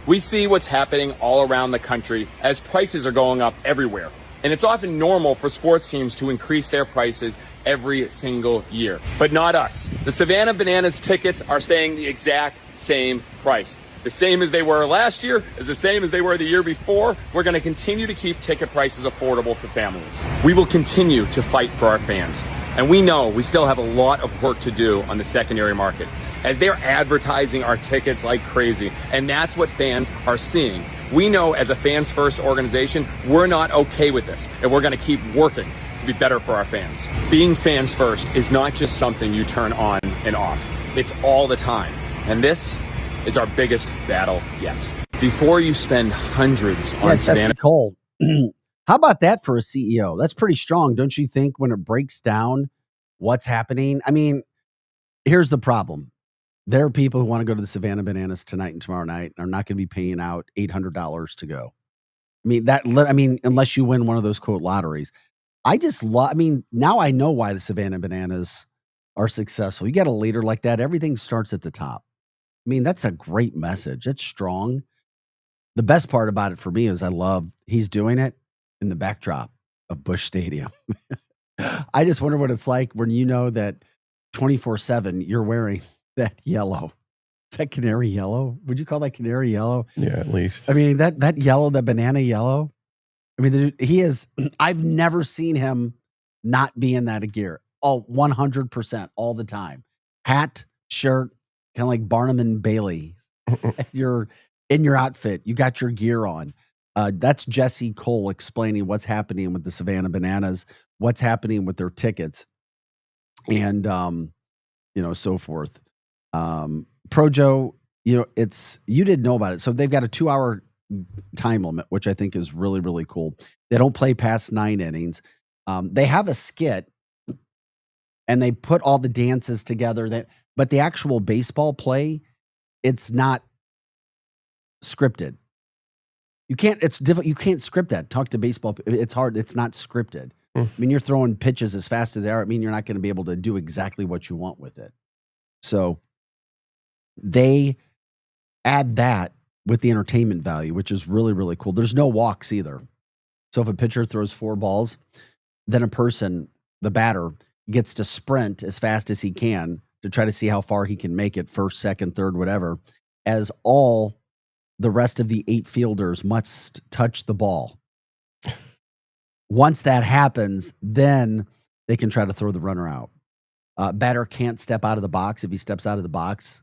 We see what's happening all around the country as prices are going up everywhere. And it's often normal for sports teams to increase their prices every single year. But not us. The Savannah Bananas tickets are staying the exact same price. The same as they were last year, is the same as they were the year before. We're going to continue to keep ticket prices affordable for families. We will continue to fight for our fans. And we know we still have a lot of work to do on the secondary market, as they're advertising our tickets like crazy. And that's what fans are seeing. We know as a fans first organization, we're not okay with this, and we're going to keep working to be better for our fans. Being fans first is not just something you turn on and off. It's all the time. And this is our biggest battle yet. Before you spend hundreds on Savannah. Cole. How about that for a CEO? That's pretty strong, don't you think, when it breaks down what's happening? I mean, here's the problem. There are people who want to go to the Savannah Bananas tonight and tomorrow night and are not going to be paying out $800 to go. I mean, unless you win one of those quote lotteries. Now I know why the Savannah Bananas are successful. You get a leader like that, everything starts at the top. I mean, that's a great message. It's strong. The best part about it for me is he's doing it in the backdrop of Busch Stadium. I just wonder what it's like when you know that 24/7 you're wearing that yellow. Is that canary yellow? Would you call that canary yellow? Yeah, at least. I mean, that yellow, that banana yellow. I mean, he is, I've never seen him not be in that gear. 100% all the time. Hat, shirt, kind of like Barnum and Bailey. You're in your outfit. You got your gear on. That's Jesse Cole explaining what's happening with the Savannah Bananas, what's happening with their tickets, and so forth. Projo, you didn't know about it. So they've got a 2-hour time limit, which I think is really, really cool. They don't play past 9 innings. They have a skit and they put all the dances together, but the actual baseball play, it's not scripted. You can't script that. Talk to baseball. It's hard. It's not scripted. I mean, you're throwing pitches as fast as they are. I mean, you're not going to be able to do exactly what you want with it. So they add that with the entertainment value, which is really, really cool. There's no walks either. So if a pitcher throws 4 balls, then the batter, gets to sprint as fast as he can to try to see how far he can make it, first, second, third, whatever, as all the rest of the 8 fielders must touch the ball. Once that happens, then they can try to throw the runner out. Batter can't step out of the box. If he steps out of the box,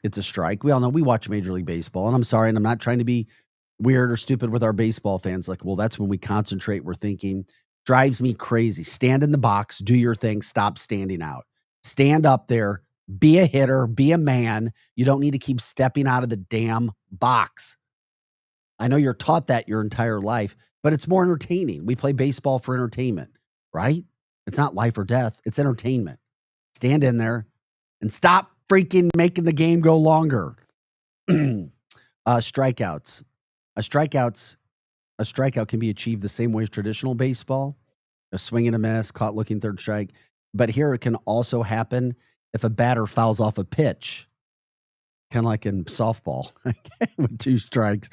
it's a strike. We all know, we watch Major League Baseball, and I'm sorry, and I'm not trying to be weird or stupid with our baseball fans. Like, well, that's when we concentrate. We're thinking. Drives me crazy. Stand in the box, do your thing, stop standing out. Stand up there, be a hitter, be a man. You don't need to keep stepping out of the damn box. I know you're taught that your entire life, but it's more entertaining. We play baseball for entertainment, right? It's not life or death. It's entertainment. Stand in there and stop freaking making the game go longer. Strikeouts. A strikeout can be achieved the same way as traditional baseball, a swing and a miss, caught looking third strike. But here it can also happen if a batter fouls off a pitch, kind of like in softball with 2 strikes,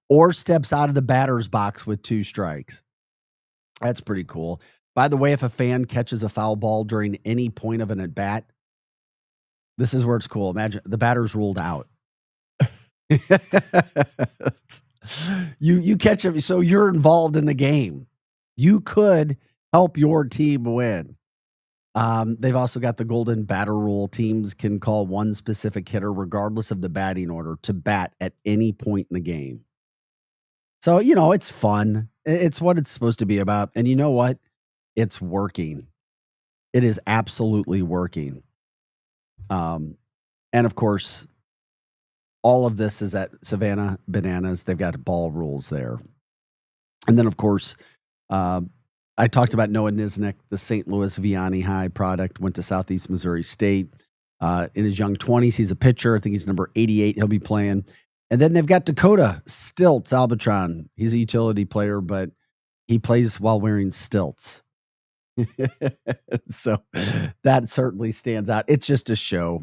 or steps out of the batter's box with 2 strikes. That's pretty cool. By the way, if a fan catches a foul ball during any point of an at-bat, this is where it's cool. Imagine the batter's ruled out. You catch it, so you're involved in the game. You could Help your team win. They've also got the golden batter rule. Teams can call one specific hitter, regardless of the batting order, to bat at any point in the game. So, it's fun. It's what it's supposed to be about. And you know what? It's working. It is absolutely working. And of course, all of this is at Savannah Bananas. They've got ball rules there. And then, of course, I talked about Noah Niznik, the St. Louis Vianney High product, went to Southeast Missouri State. In his young 20s, he's a pitcher. I think he's number 88. He'll be playing. And then they've got Dakota Stilts Albitron. He's a utility player, but he plays while wearing stilts. So that certainly stands out. It's just a show.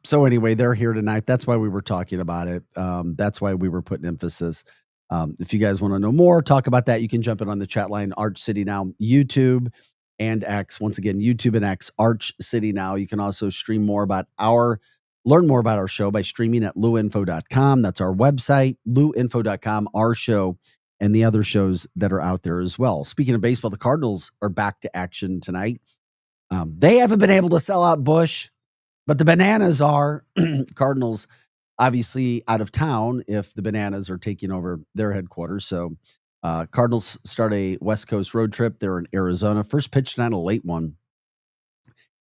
So anyway, they're here tonight. That's why we were talking about it. That's why we were putting emphasis. If you guys want to know more, talk about that, you can jump in on the chat line, Arch City Now, YouTube and X. Once again, YouTube and X, Arch City Now. You can also learn more about our show by streaming at luinfo.com. That's our website, luinfo.com, our show, and the other shows that are out there as well. Speaking of baseball, the Cardinals are back to action tonight. They haven't been able to sell out Busch, but the Bananas are. Cardinals obviously out of town if the Bananas are taking over their headquarters. So Cardinals start a West Coast road trip. They're in Arizona. First pitch tonight, a late one.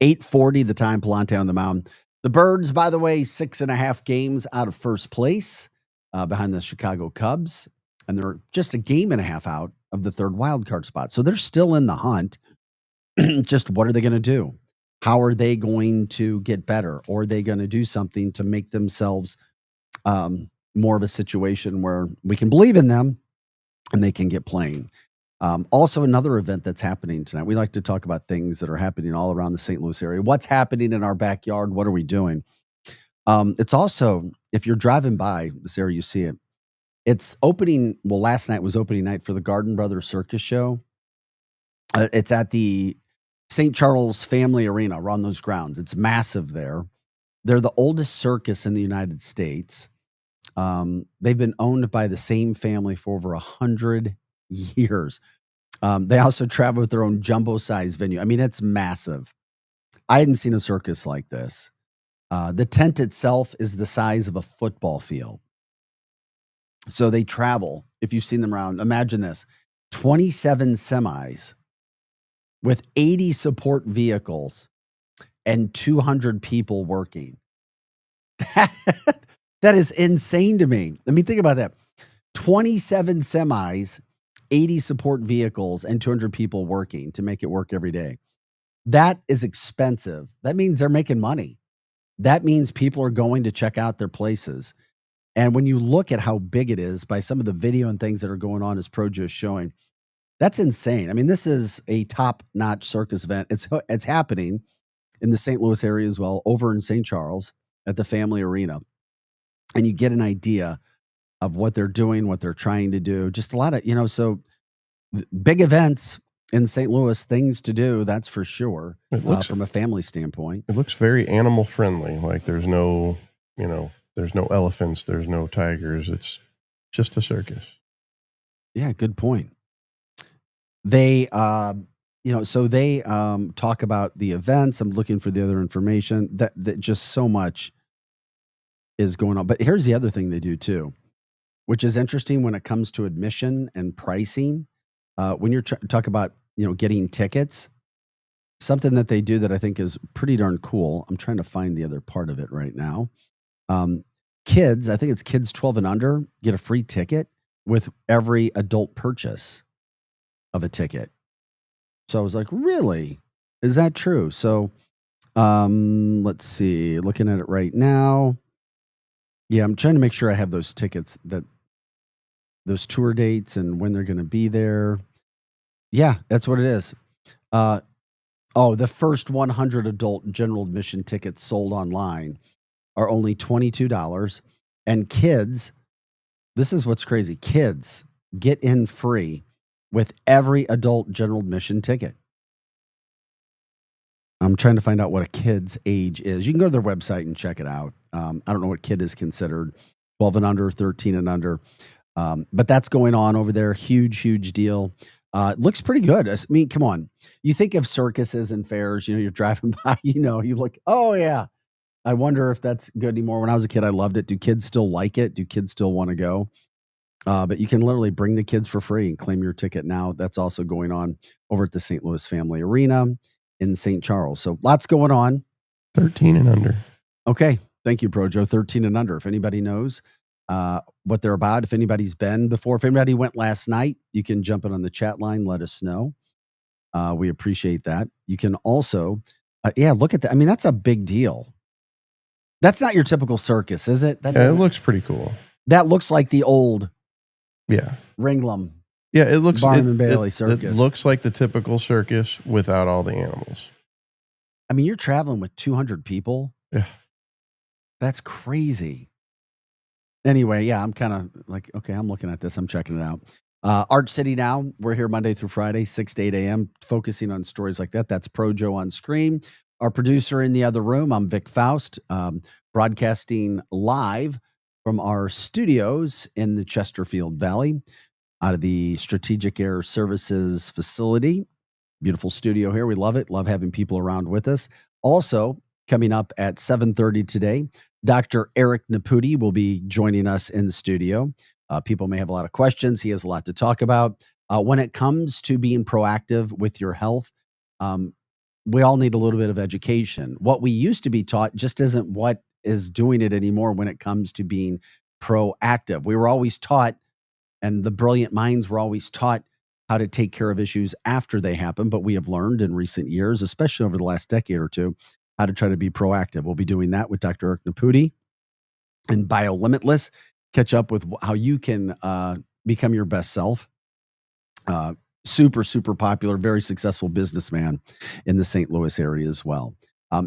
8:40 the time, Palante on the mound. The Birds, by the way, 6.5 games out of first place behind the Chicago Cubs. And they're just a game and a half out of the third wild card spot. So they're still in the hunt. Just what are they going to do? How are they going to get better? Or are they going to do something to make themselves more of a situation where we can believe in them and they can get playing? Also, another event that's happening tonight. We like to talk about things that are happening all around the St. Louis area. What's happening in our backyard? What are we doing? It's also, if you're driving by this area, you see it. It's opening. Well, last night was opening night for the Garden Brothers Circus Show. It's at the St. Charles Family Arena around those grounds. It's massive there. They're the oldest circus in the United States. They've been owned by the same family for over 100 years. They also travel with their own jumbo-sized venue. I mean, it's massive. I hadn't seen a circus like this. The tent itself is the size of a football field. So they travel. If you've seen them around, imagine this: 27 semis with 80 support vehicles and 200 people working. That is insane to me. I mean, think about that. 27 semis, 80 support vehicles, and 200 people working to make it work every day. That is expensive. That means they're making money. That means people are going to check out their places. And when you look at how big it is by some of the video and things that are going on as Projo is showing, that's insane. I mean, this is a top-notch circus event. It's happening in the St. Louis area as well, over in St. Charles at the Family Arena. And you get an idea of what they're doing, what they're trying to do. Just a lot of, so big events in St. Louis, things to do, that's for sure, from a family standpoint. It looks very animal friendly. Like there's no, there's no elephants, there's no tigers. It's just a circus. Yeah, good point. They, so they talk about the events. I'm looking for the other information. That just so much is going on. But here's the other thing they do too, which is interesting when it comes to admission and pricing. When you're talk about getting tickets, something that they do that I think is pretty darn cool. I'm trying to find the other part of it right now. Kids, I think it's kids 12 and under, get a free ticket with every adult purchase of a ticket. So I was like, really? Is that true? So let's see, looking at it right now. Yeah, I'm trying to make sure I have those tickets, those tour dates and when they're going to be there. Yeah, that's what it is. The first 100 adult general admission tickets sold online are only $22. And kids, this is what's crazy. Kids get in free with every adult general admission ticket. I'm trying to find out what a kid's age is. You can go to their website and check it out. I don't know what kid is considered, 12 and under, 13 and under. But that's going on over there. Huge, huge deal. It looks pretty good. I mean, come on. You think of circuses and fairs, you're driving by, you look, oh, yeah. I wonder if that's good anymore. When I was a kid, I loved it. Do kids still like it? Do kids still want to go? But you can literally bring the kids for free and claim your ticket now. That's also going on over at the St. Louis Family Arena in St. Charles. So lots going on. 13 and under. Okay. Thank you, Projo. 13 and under. If anybody knows what they're about, if anybody's been before, if anybody went last night, you can jump in on the chat line. Let us know. We appreciate that. You can also, look at that. I mean, that's a big deal. That's not your typical circus, is it? It looks pretty cool. That looks like the old Ringlam. Yeah, it looks Barnum and Bailey circus. It looks like the typical circus without all the animals. I mean, you're traveling with 200 people. Yeah. That's crazy. Anyway, I'm kind of like, okay, I'm looking at this. I'm checking it out. Arch City Now. We're here Monday through Friday, 6 to 8 a.m., focusing on stories like that. That's Projo on screen. Our producer in the other room, I'm Vic Faust, broadcasting live from our studios in the Chesterfield Valley out of the Strategic Air Services facility. Beautiful studio here. We love it. Love having people around with us. Also, coming up at 7:30 today, Dr. Eric Naputi will be joining us in the studio. People may have a lot of questions. He has a lot to talk about. When it comes to being proactive with your health, we all need a little bit of education. What we used to be taught just isn't what is doing it anymore when it comes to being proactive. We were always taught, and the brilliant minds were always taught how to take care of issues after they happen. But we have learned in recent years, especially over the last decade or two, how to try to be proactive. We'll be doing that with Dr. Eric Naputi and BioLimitless. Catch up with how you can become your best self. Super, super popular, very successful businessman in the St. Louis area as well.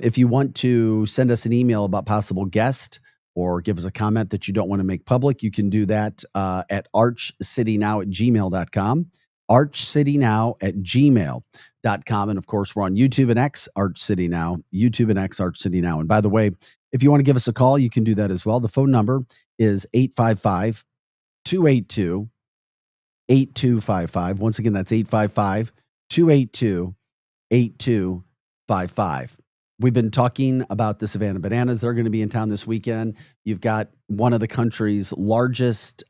If you want to send us an email about possible guest or give us a comment that you don't want to make public, you can do that at archcitynow@gmail.com. archcitynow@gmail.com. And of course, we're on YouTube and X, Arch City Now. YouTube and X, Arch City Now. And by the way, if you want to give us a call, you can do that as well. The phone number is 855-282-8255. Once again, that's 855-282-8255. We've been talking about the Savannah Bananas. They're going to be in town this weekend. You've got one of the country's largest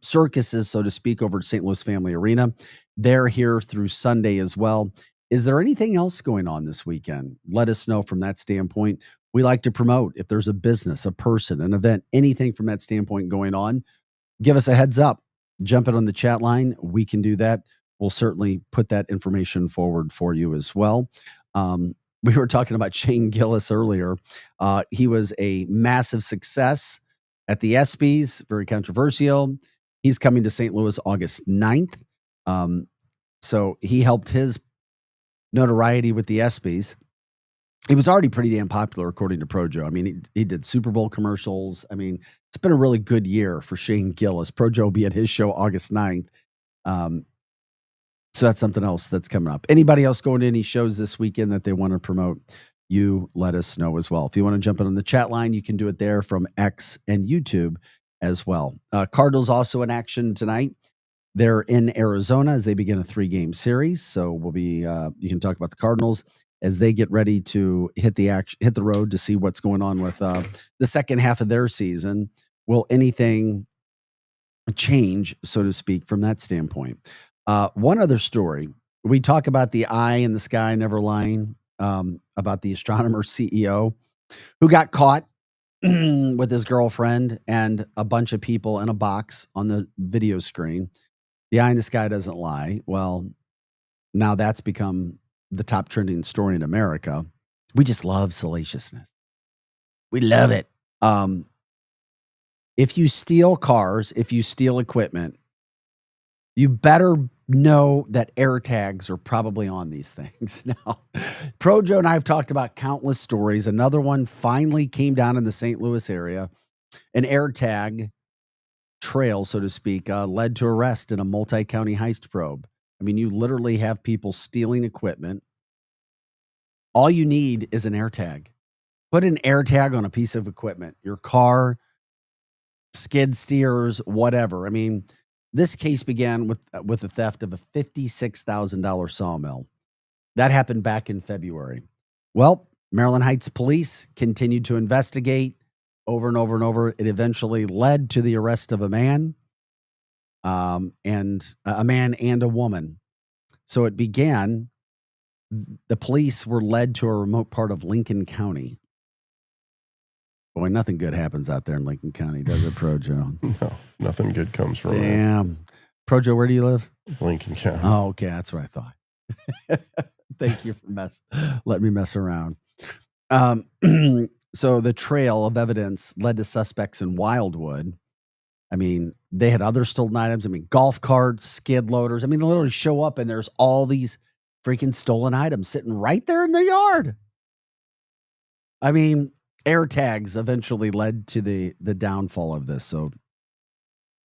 circuses, so to speak, over at St. Louis Family Arena. They're here through Sunday as well. Is there anything else going on this weekend? Let us know from that standpoint. We like to promote. If there's a business, a person, an event, anything from that standpoint going on, give us a heads up. Jump in on the chat line. We can do that. We'll certainly put that information forward for you as well. We were talking about Shane Gillis earlier. He was a massive success at the ESPYs, very controversial. He's coming to St. Louis August 9th. So he helped his notoriety with the ESPYs. He was already pretty damn popular, according to Projo. I mean, he did Super Bowl commercials. I mean, it's been a really good year for Shane Gillis. Projo will be at his show August 9th. So that's something else that's coming up. Anybody else going to any shows this weekend that they want to promote, you let us know as well. If you want to jump in on the chat line, you can do it there from X and YouTube as well. Cardinals also in action tonight. They're in Arizona as they begin a 3-game series. So we'll be you can talk about the Cardinals as they get ready to hit the road to see what's going on with the second half of their season. Will anything change, so to speak, from that standpoint? One other story. We talk about the eye in the sky never lying, about the astronomer CEO who got caught with his girlfriend and a bunch of people in a box on the video screen. The eye in the sky doesn't lie. Well, now that's become the top trending story in America. We just love salaciousness. We love it. If you steal cars, if you steal equipment, you better know that air tags are probably on these things. Now, Projo and I have talked about countless stories. Another one finally came down in the St. Louis area. An air tag trail, so to speak, led to arrest in a multi-county heist probe. I mean, you literally have people stealing equipment. All you need is an air tag. Put an air tag on a piece of equipment, your car, skid steers, whatever. I mean, This case began with the theft of a $56,000 sawmill. That happened back in February. Well, Maryland Heights police continued to investigate over and over and over. It eventually led to the arrest of a man, and a woman. So it began. The police were led to a remote part of Lincoln County. Boy, nothing good happens out there in Lincoln County, does it, Projo? No, nothing good comes from it. Damn. Projo, where do you live? Lincoln County. Oh, okay. That's what I thought. Thank you for letting me mess around. So the trail of evidence led to suspects in Wildwood. I mean, they had other stolen items. I mean, golf carts, skid loaders. I mean, they literally show up and there's all these freaking stolen items sitting right there in their yard. I mean, air tags eventually led to the downfall of this. So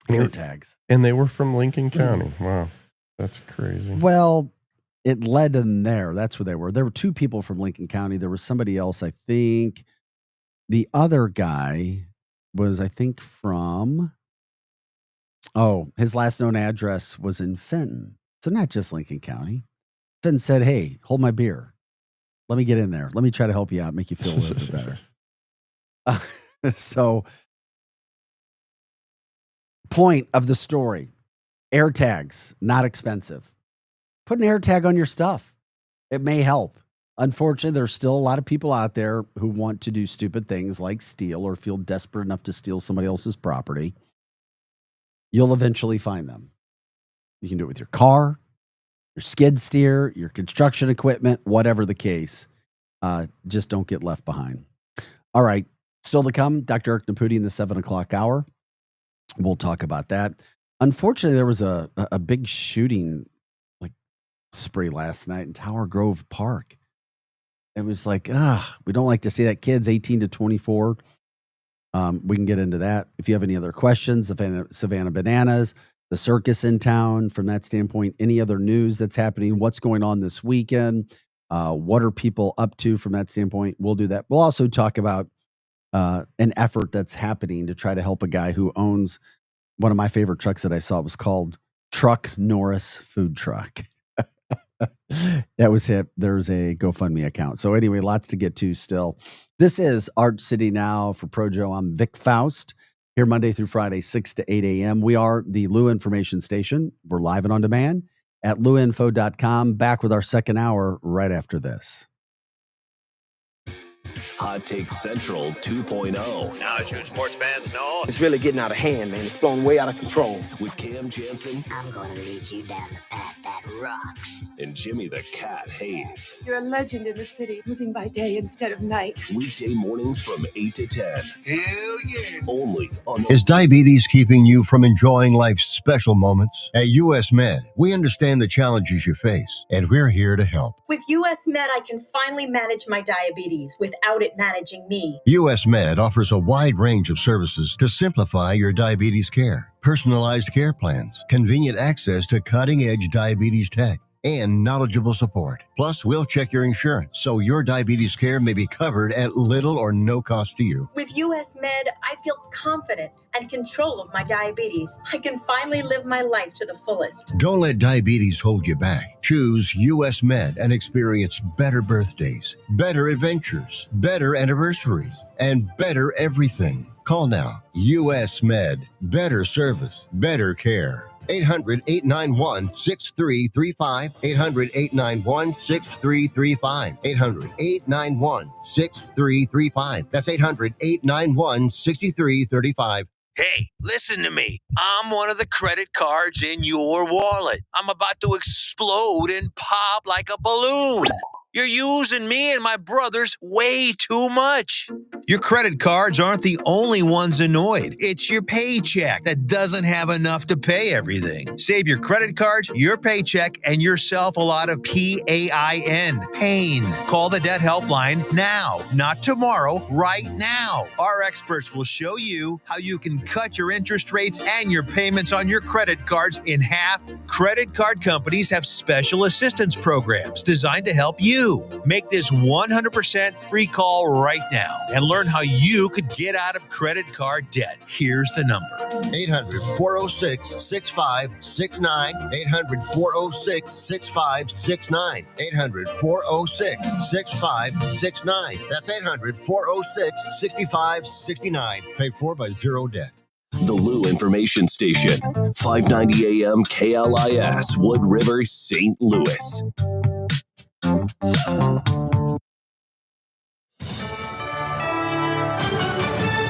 air tags. And they were from Lincoln County. Wow. That's crazy. Well, it led them there. That's where they were. There were two people from Lincoln County. There was somebody else, I think. The other guy was, I think, from, his last known address was in Fenton. So not just Lincoln County. Fenton said, hey, hold my beer. Let me get in there. Let me try to help you out, make you feel a little bit better. So, point of the story, air tags, not expensive. Put an air tag on your stuff. It may help. Unfortunately, there's still a lot of people out there who want to do stupid things like steal or feel desperate enough to steal somebody else's property. You'll eventually find them. You can do it with your car, your skid steer, your construction equipment, whatever the case. Just don't get left behind. All right. Still to come, Dr. Eric Naputi in the 7 o'clock hour. We'll talk about that. Unfortunately, there was a big shooting spree last night in Tower Grove Park. It was like, we don't like to see that. Kids 18 to 24. We can get into that. If you have any other questions, Savannah Bananas, the circus in town, from that standpoint, any other news that's happening, what's going on this weekend, what are people up to from that standpoint, we'll do that. We'll also talk about an effort that's happening to try to help a guy who owns one of my favorite trucks that I saw. It was called Truck Norris Food Truck. That was hip. There's a GoFundMe account. So anyway, lots to get to still. This is Art City Now for Projo. I'm Vic Faust, here Monday through Friday, 6 to 8 a.m. We are the Lou Information Station. We're live and on demand at louinfo.com. Back with our second hour right after this. Hot Take Central 2.0. Now, as you sports fans know, it's really getting out of hand, man. It's blown way out of control. With Cam Jansen. I'm going to lead you down the path that rocks. And Jimmy the Cat Hayes. You're a legend in the city, moving by day instead of night. Weekday mornings from 8 to 10. Hell yeah. Only on Is diabetes keeping you from enjoying life's special moments? At US Med, we understand the challenges you face, and we're here to help. With US Med, I can finally manage my diabetes without it managing me. US Med offers a wide range of services to simplify your diabetes care. Personalized care plans, convenient access to cutting-edge diabetes tech, and knowledgeable support. Plus, we'll check your insurance so your diabetes care may be covered at little or no cost to you. With US Med, I feel confident and control of my diabetes. I can finally live my life to the fullest. Don't let diabetes hold you back. Choose US Med and experience better birthdays, better adventures, better anniversaries, and better everything. Call now. US Med. Better service, better care. 800-891-6335. 800-891-6335. 800-891-6335. That's 800-891-6335. Hey, listen to me. I'm one of the credit cards in your wallet. I'm about to explode and pop like a balloon. You're using me and my brothers way too much. Your credit cards aren't the only ones annoyed. It's your paycheck that doesn't have enough to pay everything. Save your credit cards, your paycheck, and yourself a lot of PAIN. Pain. Call the debt helpline now, not tomorrow, right now. Our experts will show you how you can cut your interest rates and your payments on your credit cards in half. Credit card companies have special assistance programs designed to help you. Make this 100% free call right now and learn learn how you could get out of credit card debt. Here's the number. 800-406-6569. 800-406-6569. 800-406-6569. That's 800-406-6569. Paid for by Zero Debt. The Lou Information Station, 590 AM KLIS, Wood River, St. Louis.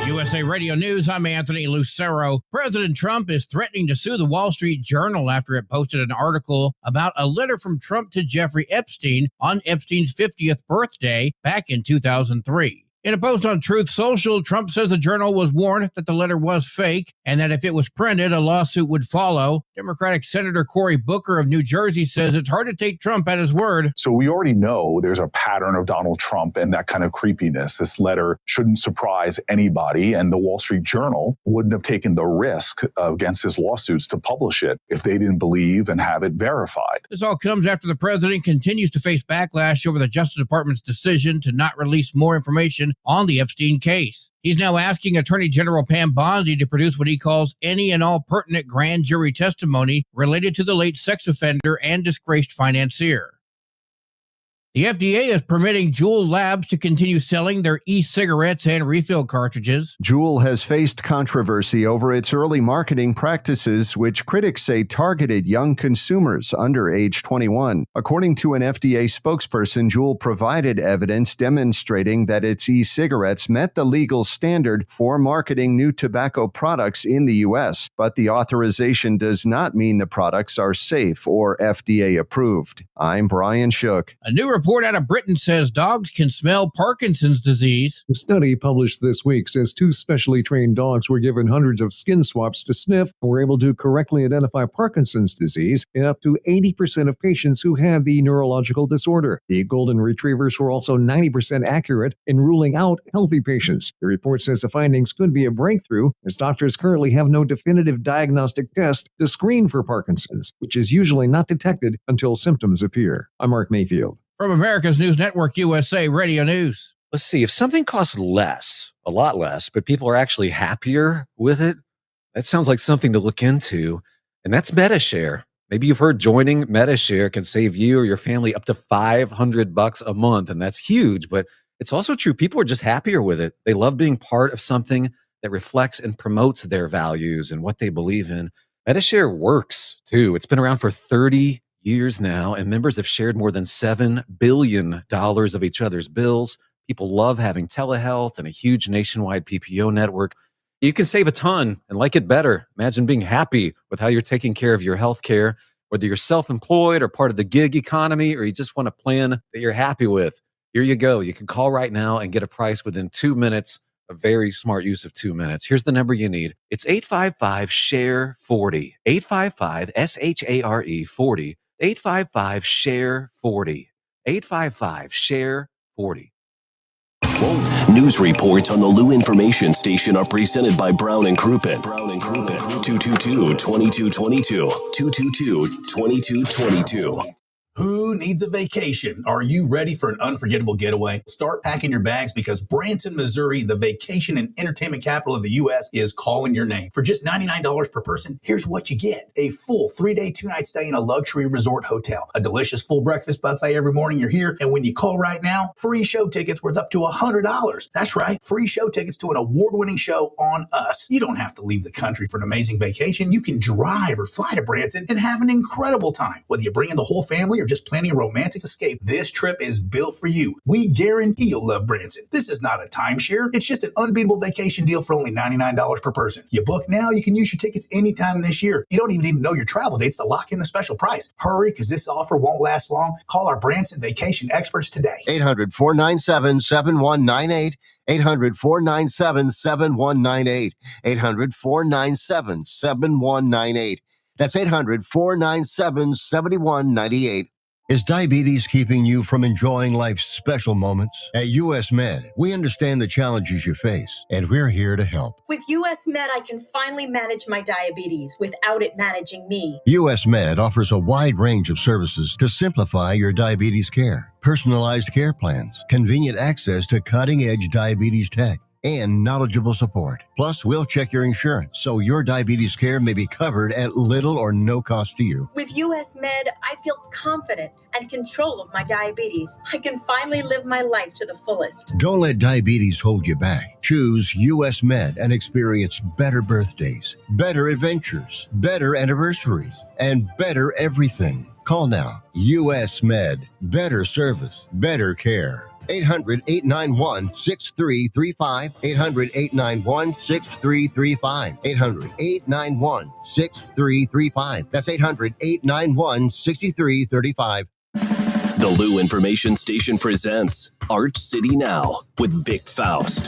USA Radio News, I'm Anthony Lucero. President Trump is threatening to sue the Wall Street Journal after it posted an article about a letter from Trump to Jeffrey Epstein on Epstein's 50th birthday back in 2003. In a post on Truth Social, Trump says the Journal was warned that the letter was fake and that if it was printed, a lawsuit would follow. Democratic Senator Cory Booker of New Jersey says it's hard to take Trump at his word. So we already know there's a pattern of Donald Trump and that kind of creepiness. This letter shouldn't surprise anybody, and the Wall Street Journal wouldn't have taken the risk against his lawsuits to publish it if they didn't believe and have it verified. This all comes after the president continues to face backlash over the Justice Department's decision to not release more information on the Epstein case. He's now asking Attorney General Pam Bondi to produce what he calls any and all pertinent grand jury testimony related to the late sex offender and disgraced financier. The FDA is permitting Juul Labs to continue selling their e-cigarettes and refill cartridges. Juul has faced controversy over its early marketing practices, which critics say targeted young consumers under age 21. According to an FDA spokesperson, Juul provided evidence demonstrating that its e-cigarettes met the legal standard for marketing new tobacco products in the U.S., but the authorization does not mean the products are safe or FDA approved. I'm Brian Shook. A new report out of Britain says dogs can smell Parkinson's disease. The study published this week says 2 specially trained dogs were given hundreds of skin swabs to sniff and were able to correctly identify Parkinson's disease in up to 80% of patients who had the neurological disorder. The golden retrievers were also 90% accurate in ruling out healthy patients. The report says the findings could be a breakthrough, as doctors currently have no definitive diagnostic test to screen for Parkinson's, which is usually not detected until symptoms appear. I'm Mark Mayfield. From America's News Network, USA Radio News. Let's see, if something costs less, a lot less, but people are actually happier with it, that sounds like something to look into. And that's MetaShare. Maybe you've heard joining MetaShare can save you or your family up to $500 a month. And that's huge, but it's also true. People are just happier with it. They love being part of something that reflects and promotes their values and what they believe in. MetaShare works too. It's been around for 30 years now, and members have shared more than $7 billion of each other's bills. People love having telehealth and a huge nationwide PPO network. You can save a ton and like it better. Imagine being happy with how you're taking care of your health care, whether you're self-employed or part of the gig economy, or you just want a plan that you're happy with. Here you go. You can call right now and get a price within 2 minutes. A very smart use of 2 minutes. Here's the number you need. It's 855-SHARE-40. 855-SHARE-40. 855-SHARE-40. 855-SHARE-40. News reports on the Lou Information Station are presented by Brown and Crouppen. 222-2222. 222-2222. Who needs a vacation? Are you ready for an unforgettable getaway? Start packing your bags because Branson, Missouri, the vacation and entertainment capital of the U.S., is calling your name. For just $99 per person, here's what you get. A full 3-day, 2-night stay in a luxury resort hotel. A delicious full breakfast buffet every morning you're here. And when you call right now, free show tickets worth up to $100. That's right, free show tickets to an award-winning show on us. You don't have to leave the country for an amazing vacation. You can drive or fly to Branson and have an incredible time. Whether you bring in the whole family or just planning a romantic escape, this trip is built for you. We guarantee you'll love Branson. This is not a timeshare. It's just an unbeatable vacation deal for only $99 per person. You book now, you can use your tickets anytime this year. You don't even need to know your travel dates to lock in the special price. Hurry, because this offer won't last long. Call our Branson vacation experts today. 800-497-7198. 800-497-7198. 800-497-7198. That's 800-497-7198. Is diabetes keeping you from enjoying life's special moments? At US Med, we understand the challenges you face, and we're here to help. With US Med, I can finally manage my diabetes without it managing me. US Med offers a wide range of services to simplify your diabetes care. Personalized care plans, convenient access to cutting-edge diabetes tech, and knowledgeable support. Plus, we'll check your insurance so your diabetes care may be covered at little or no cost to you. With US Med, I feel confident and control of my diabetes. I can finally live my life to the fullest. Don't let diabetes hold you back. Choose US Med and experience better birthdays, better adventures, better anniversaries, and better everything. Call now. US Med. Better service, better care. 800-891-6335. 800-891-6335. 800-891-6335. That's 800-891-6335. The Lou Information Station presents Arch City Now with Vic Faust.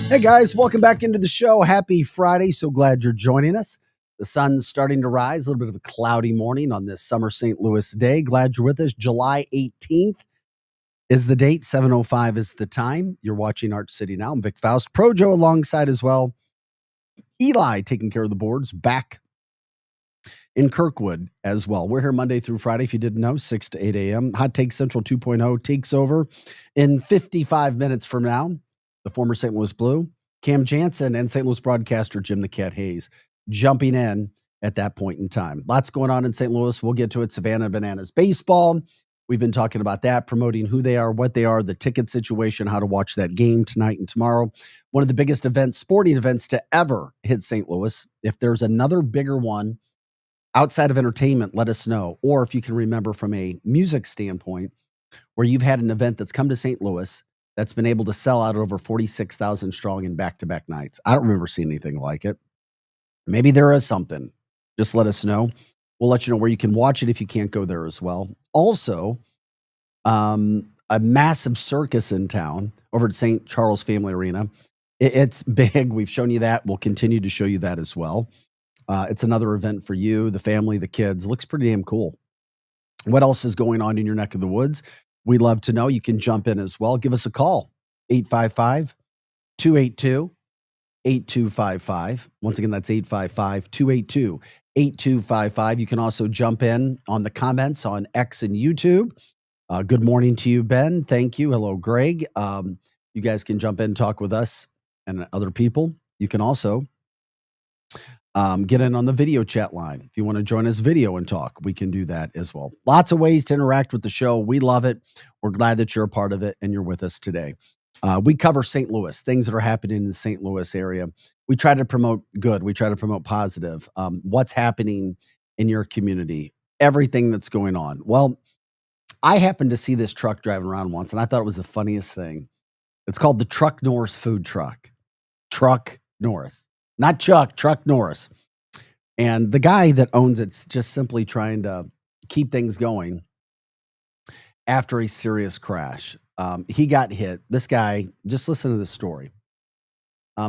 Hey guys, welcome back into the show. Happy Friday. So glad you're joining us. The sun's starting to rise, a little bit of a cloudy morning on this summer St. Louis day. Glad you're with us. July 18th. Is the date, 7:05 is the time. You're watching Arch City Now. I'm Vic Faust. Projo alongside as well. Eli taking care of the boards back in Kirkwood as well. We're here Monday through Friday, if you didn't know, 6 to 8 a.m. Hot Take Central 2.0 takes over in 55 minutes from now. The former St. Louis Blue, Cam Jansen, and St. Louis broadcaster Jim the Cat Hayes jumping in at that point in time. Lots going on in St. Louis. We'll get to it. Savannah Bananas baseball. We've been talking about that, promoting who they are, what they are, the ticket situation, how to watch that game tonight and tomorrow. One of the biggest events, sporting events to ever hit St. Louis. If there's another bigger one outside of entertainment, let us know. Or if you can remember from a music standpoint, where you've had an event that's come to St. Louis that's been able to sell out over 46,000 strong in back-to-back nights. I don't remember seeing anything like it. Maybe there is something. Just let us know. We'll let you know where you can watch it if you can't go there as well. Also, a massive circus in town over at St. Charles Family Arena. It's big. We've shown you that. We'll continue to show you that as well. It's another event for you, the family, the kids. Looks pretty damn cool. What else is going on in your neck of the woods? We'd love to know. You can jump in as well. Give us a call, 855-282-8255. Once again, that's 855-282-8255. You can also jump in on the comments on X and YouTube. Good morning to you, Ben. Thank you. Hello, Greg. You guys can jump in and talk with us and other people. You can also get in on the video chat line. If you want to join us video and talk, we can do that as well. Lots of ways to interact with the show. We love it. We're glad that you're a part of it and you're with us today. We cover St. Louis, things that are happening in the St. Louis area. We try to promote good. We try to promote positive. What's happening in your community, everything that's going on. Well, I happened to see this truck driving around once, and I thought it was the funniest thing. It's called the Truck Norris food truck. Truck Norris. Not Chuck, Truck Norris. And the guy that owns it's just simply trying to keep things going after a serious crash. He got hit. This guy, just listen to this story.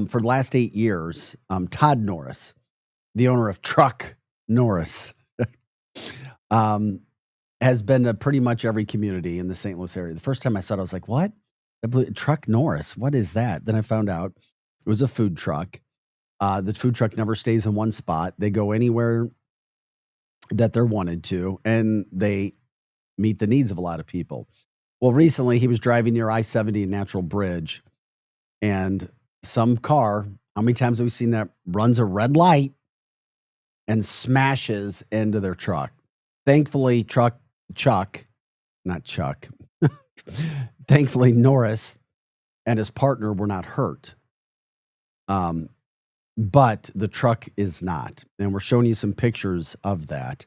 For the last 8 years, Todd Norris, the owner of Truck Norris, has been to pretty much every community in the St. Louis area. The first time I saw it, I was like, what? Truck Norris, what is that? Then I found out it was a food truck. The food truck never stays in one spot. They go anywhere that they're wanted to, and they meet the needs of a lot of people. Well, recently he was driving near I-70 Natural Bridge, and some car, how many times have we seen that, runs a red light and smashes into their truck. Thankfully, thankfully Norris and his partner were not hurt. But the truck is not. And we're showing you some pictures of that.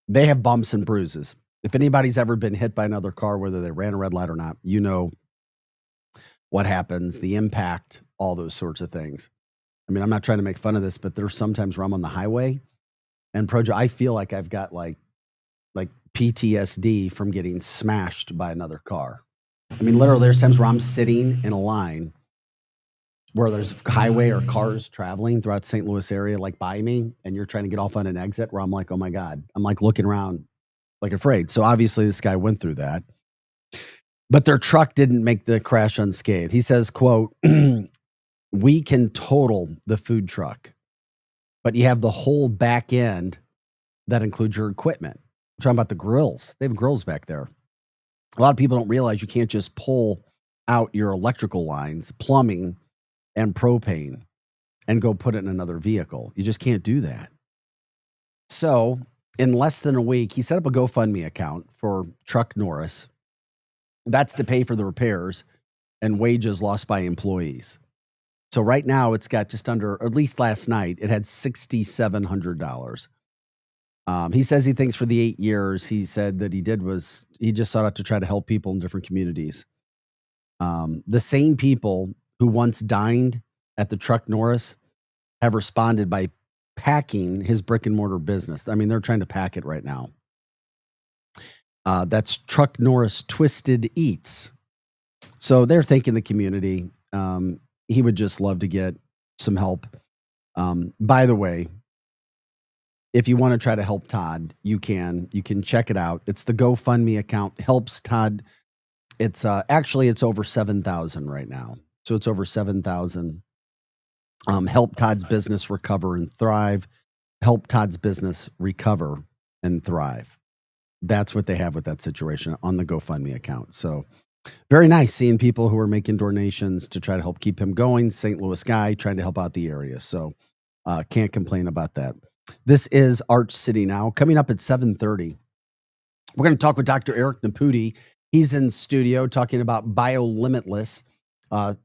They have bumps and bruises. If anybody's ever been hit by another car, whether they ran a red light or not, you know what happens, the impact, all those sorts of things. I mean, I'm not trying to make fun of this, but there's sometimes where I'm on the highway and I feel like I've got like PTSD from getting smashed by another car. I mean, literally there's times where I'm sitting in a line where there's highway or cars traveling throughout the St. Louis area, like by me, and you're trying to get off on an exit where I'm like, oh my God, I'm like looking around like afraid. So obviously this guy went through that. But their truck didn't make the crash unscathed. He says, quote, we can total the food truck, but you have the whole back end that includes your equipment. I'm talking about the grills. They have grills back there. A lot of people don't realize you can't just pull out your electrical lines, plumbing, and propane and go put it in another vehicle. You just can't do that. So in less than a week, he set up a GoFundMe account for Truck Norris. That's to pay for the repairs and wages lost by employees. So right now it's got just under, or at least last night, it had $6,700. He says he thinks for the 8 years he said that he did was he just sought out to try to help people in different communities. The same people who once dined at the Truck Norris have responded by packing his brick and mortar business. I mean, they're trying to pack it right now. That's Truck Norris Twisted Eats. So they're thanking the community. He would just love to get some help. By the way, if you want to try to help Todd, you can check it out. It's the GoFundMe account, helps Todd. It's actually it's over 7,000 right now. So it's over 7,000. Help Todd's business recover and thrive. Help Todd's business recover and thrive. That's what they have with that situation on the GoFundMe account. So very nice seeing people who are making donations to try to help keep him going. St. Louis guy trying to help out the area. So can't complain about that. This is Arch City Now. Coming up at 7:30, we're going to talk with Dr. Eric Naputi. He's in studio talking about BioLimitless.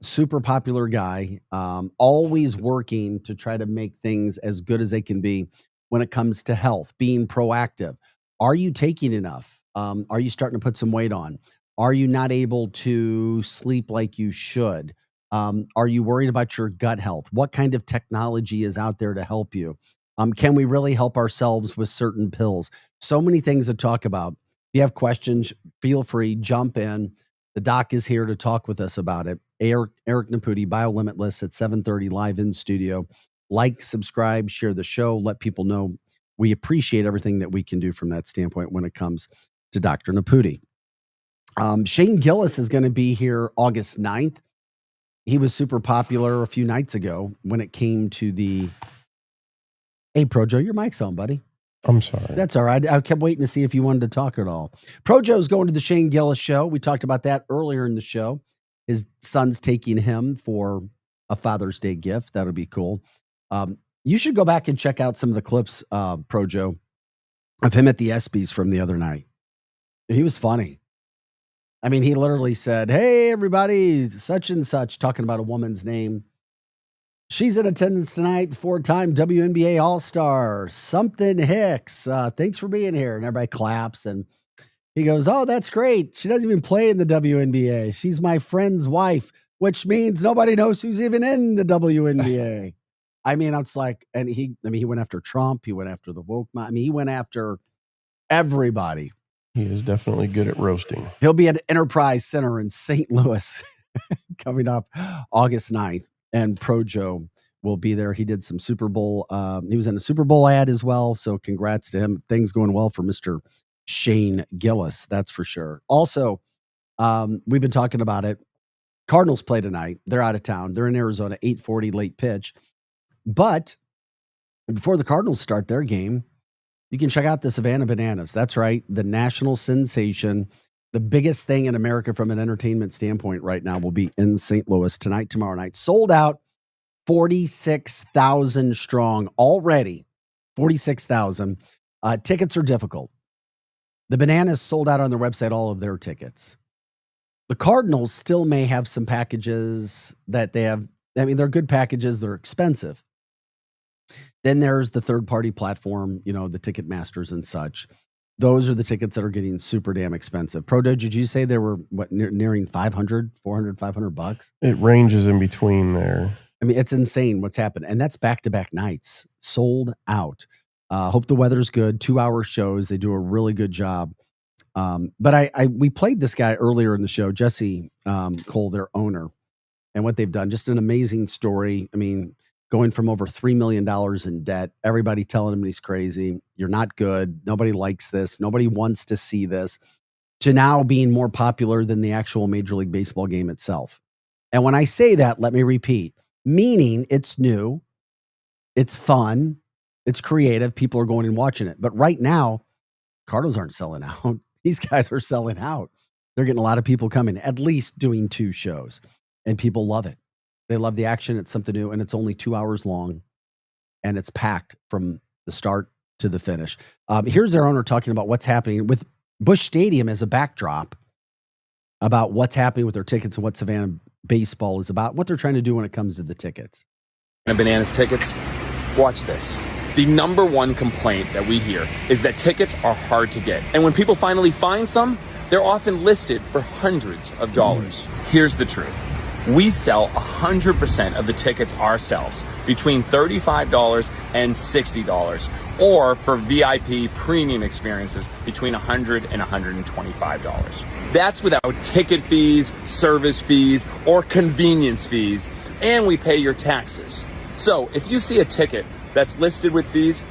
Super popular guy, always working to try to make things as good as they can be when it comes to health, being proactive. Are you taking enough? Are you starting to put some weight on? Are you not able to sleep like you should? Are you worried about your gut health? What kind of technology is out there to help you? Can we really help ourselves with certain pills? So many things to talk about. If you have questions, feel free, jump in. The doc is here to talk with us about it. Eric Naputi, BioLimitless at 7:30 live in studio. Like, subscribe, share the show, let people know we appreciate everything that we can do from that standpoint when it comes to Dr. Naputi. Shane Gillis is going to be here August 9th. He was super popular a few nights ago when it came to the... Hey, Projo, your mic's on, buddy. I'm sorry. That's all right. I kept waiting to see if you wanted to talk at all. Projo's going to the Shane Gillis show. We talked about that earlier in the show. His son's taking him for a Father's Day gift. That'll be cool. You should go back and check out some of the clips, Projo, of him at the ESPYs from the other night. He was funny. I mean, he literally said, hey, everybody, such and such, talking about a woman's name. She's in attendance tonight, 4-time WNBA All-Star, something Hicks. Thanks for being here. And everybody claps. And he goes, oh, that's great. She doesn't even play in the WNBA. She's my friend's wife, which means nobody knows who's even in the WNBA. I mean, it's like, and he went after Trump. He went after the woke. I mean, he went after everybody. He is definitely good at roasting. He'll be at Enterprise Center in St. Louis coming up August 9th. And Projo will be there. He did some Super Bowl. He was in a Super Bowl ad as well. So congrats to him. Things going well for Mr. Shane Gillis. That's for sure. Also, we've been talking about it. Cardinals play tonight. They're out of town. They're in Arizona, 8:40 late pitch. But before the Cardinals start their game, you can check out the Savannah Bananas. That's right. The national sensation. The biggest thing in America from an entertainment standpoint right now will be in St. Louis tonight, tomorrow night. Sold out, 46,000 strong already. 46,000. Tickets are difficult. The Bananas sold out on their website all of their tickets. The Cardinals still may have some packages that they have. I mean, they're good packages. They're expensive. Then there's the third-party platform, you know, the Ticketmasters and such. Those are the tickets that are getting super damn expensive. Prodo, did you say they were nearing 500, 400, 500 bucks? It ranges in between there. I mean, it's insane what's happened. And that's back-to-back nights, sold out. Hope the weather's good. 2-hour shows. They do a really good job. But we played this guy earlier in the show, Jesse Cole, their owner, and what they've done. Just an amazing story. I mean, going from over $3 million in debt, everybody telling him he's crazy, you're not good, nobody likes this, nobody wants to see this, to now being more popular than the actual Major League Baseball game itself. And when I say that, let me repeat, meaning it's new, it's fun, it's creative, people are going and watching it. But right now, Cardinals aren't selling out. These guys are selling out. They're getting a lot of people coming, at least doing 2 shows, and people love it. They love the action. It's something new, and it's only 2 hours long, and it's packed from the start to the finish. Here's their owner talking about what's happening with Busch Stadium as a backdrop about what's happening with their tickets and what Savannah baseball is about, what they're trying to do when it comes to the tickets. Bananas tickets, watch this. The number one complaint that we hear is that tickets are hard to get. And when people finally find some, they're often listed for hundreds of dollars. Here's the truth. We sell 100% of the tickets ourselves, between $35 and $60, or for VIP premium experiences between $100 and $125. That's without ticket fees, service fees, or convenience fees, and we pay your taxes. So if you see a ticket that's listed with fees,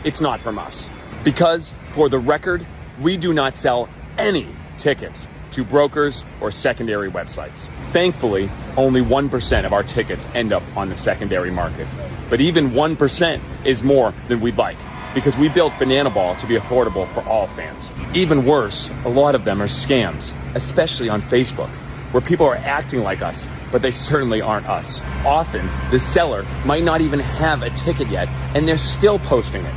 it's not from us. Because, for the record, we do not sell any tickets to brokers or secondary websites. Thankfully, only 1% of our tickets end up on the secondary market. But even 1% is more than we'd like, because we built Banana Ball to be affordable for all fans. Even worse, a lot of them are scams, especially on Facebook, where people are acting like us, but they certainly aren't us. Often, the seller might not even have a ticket yet, and they're still posting it.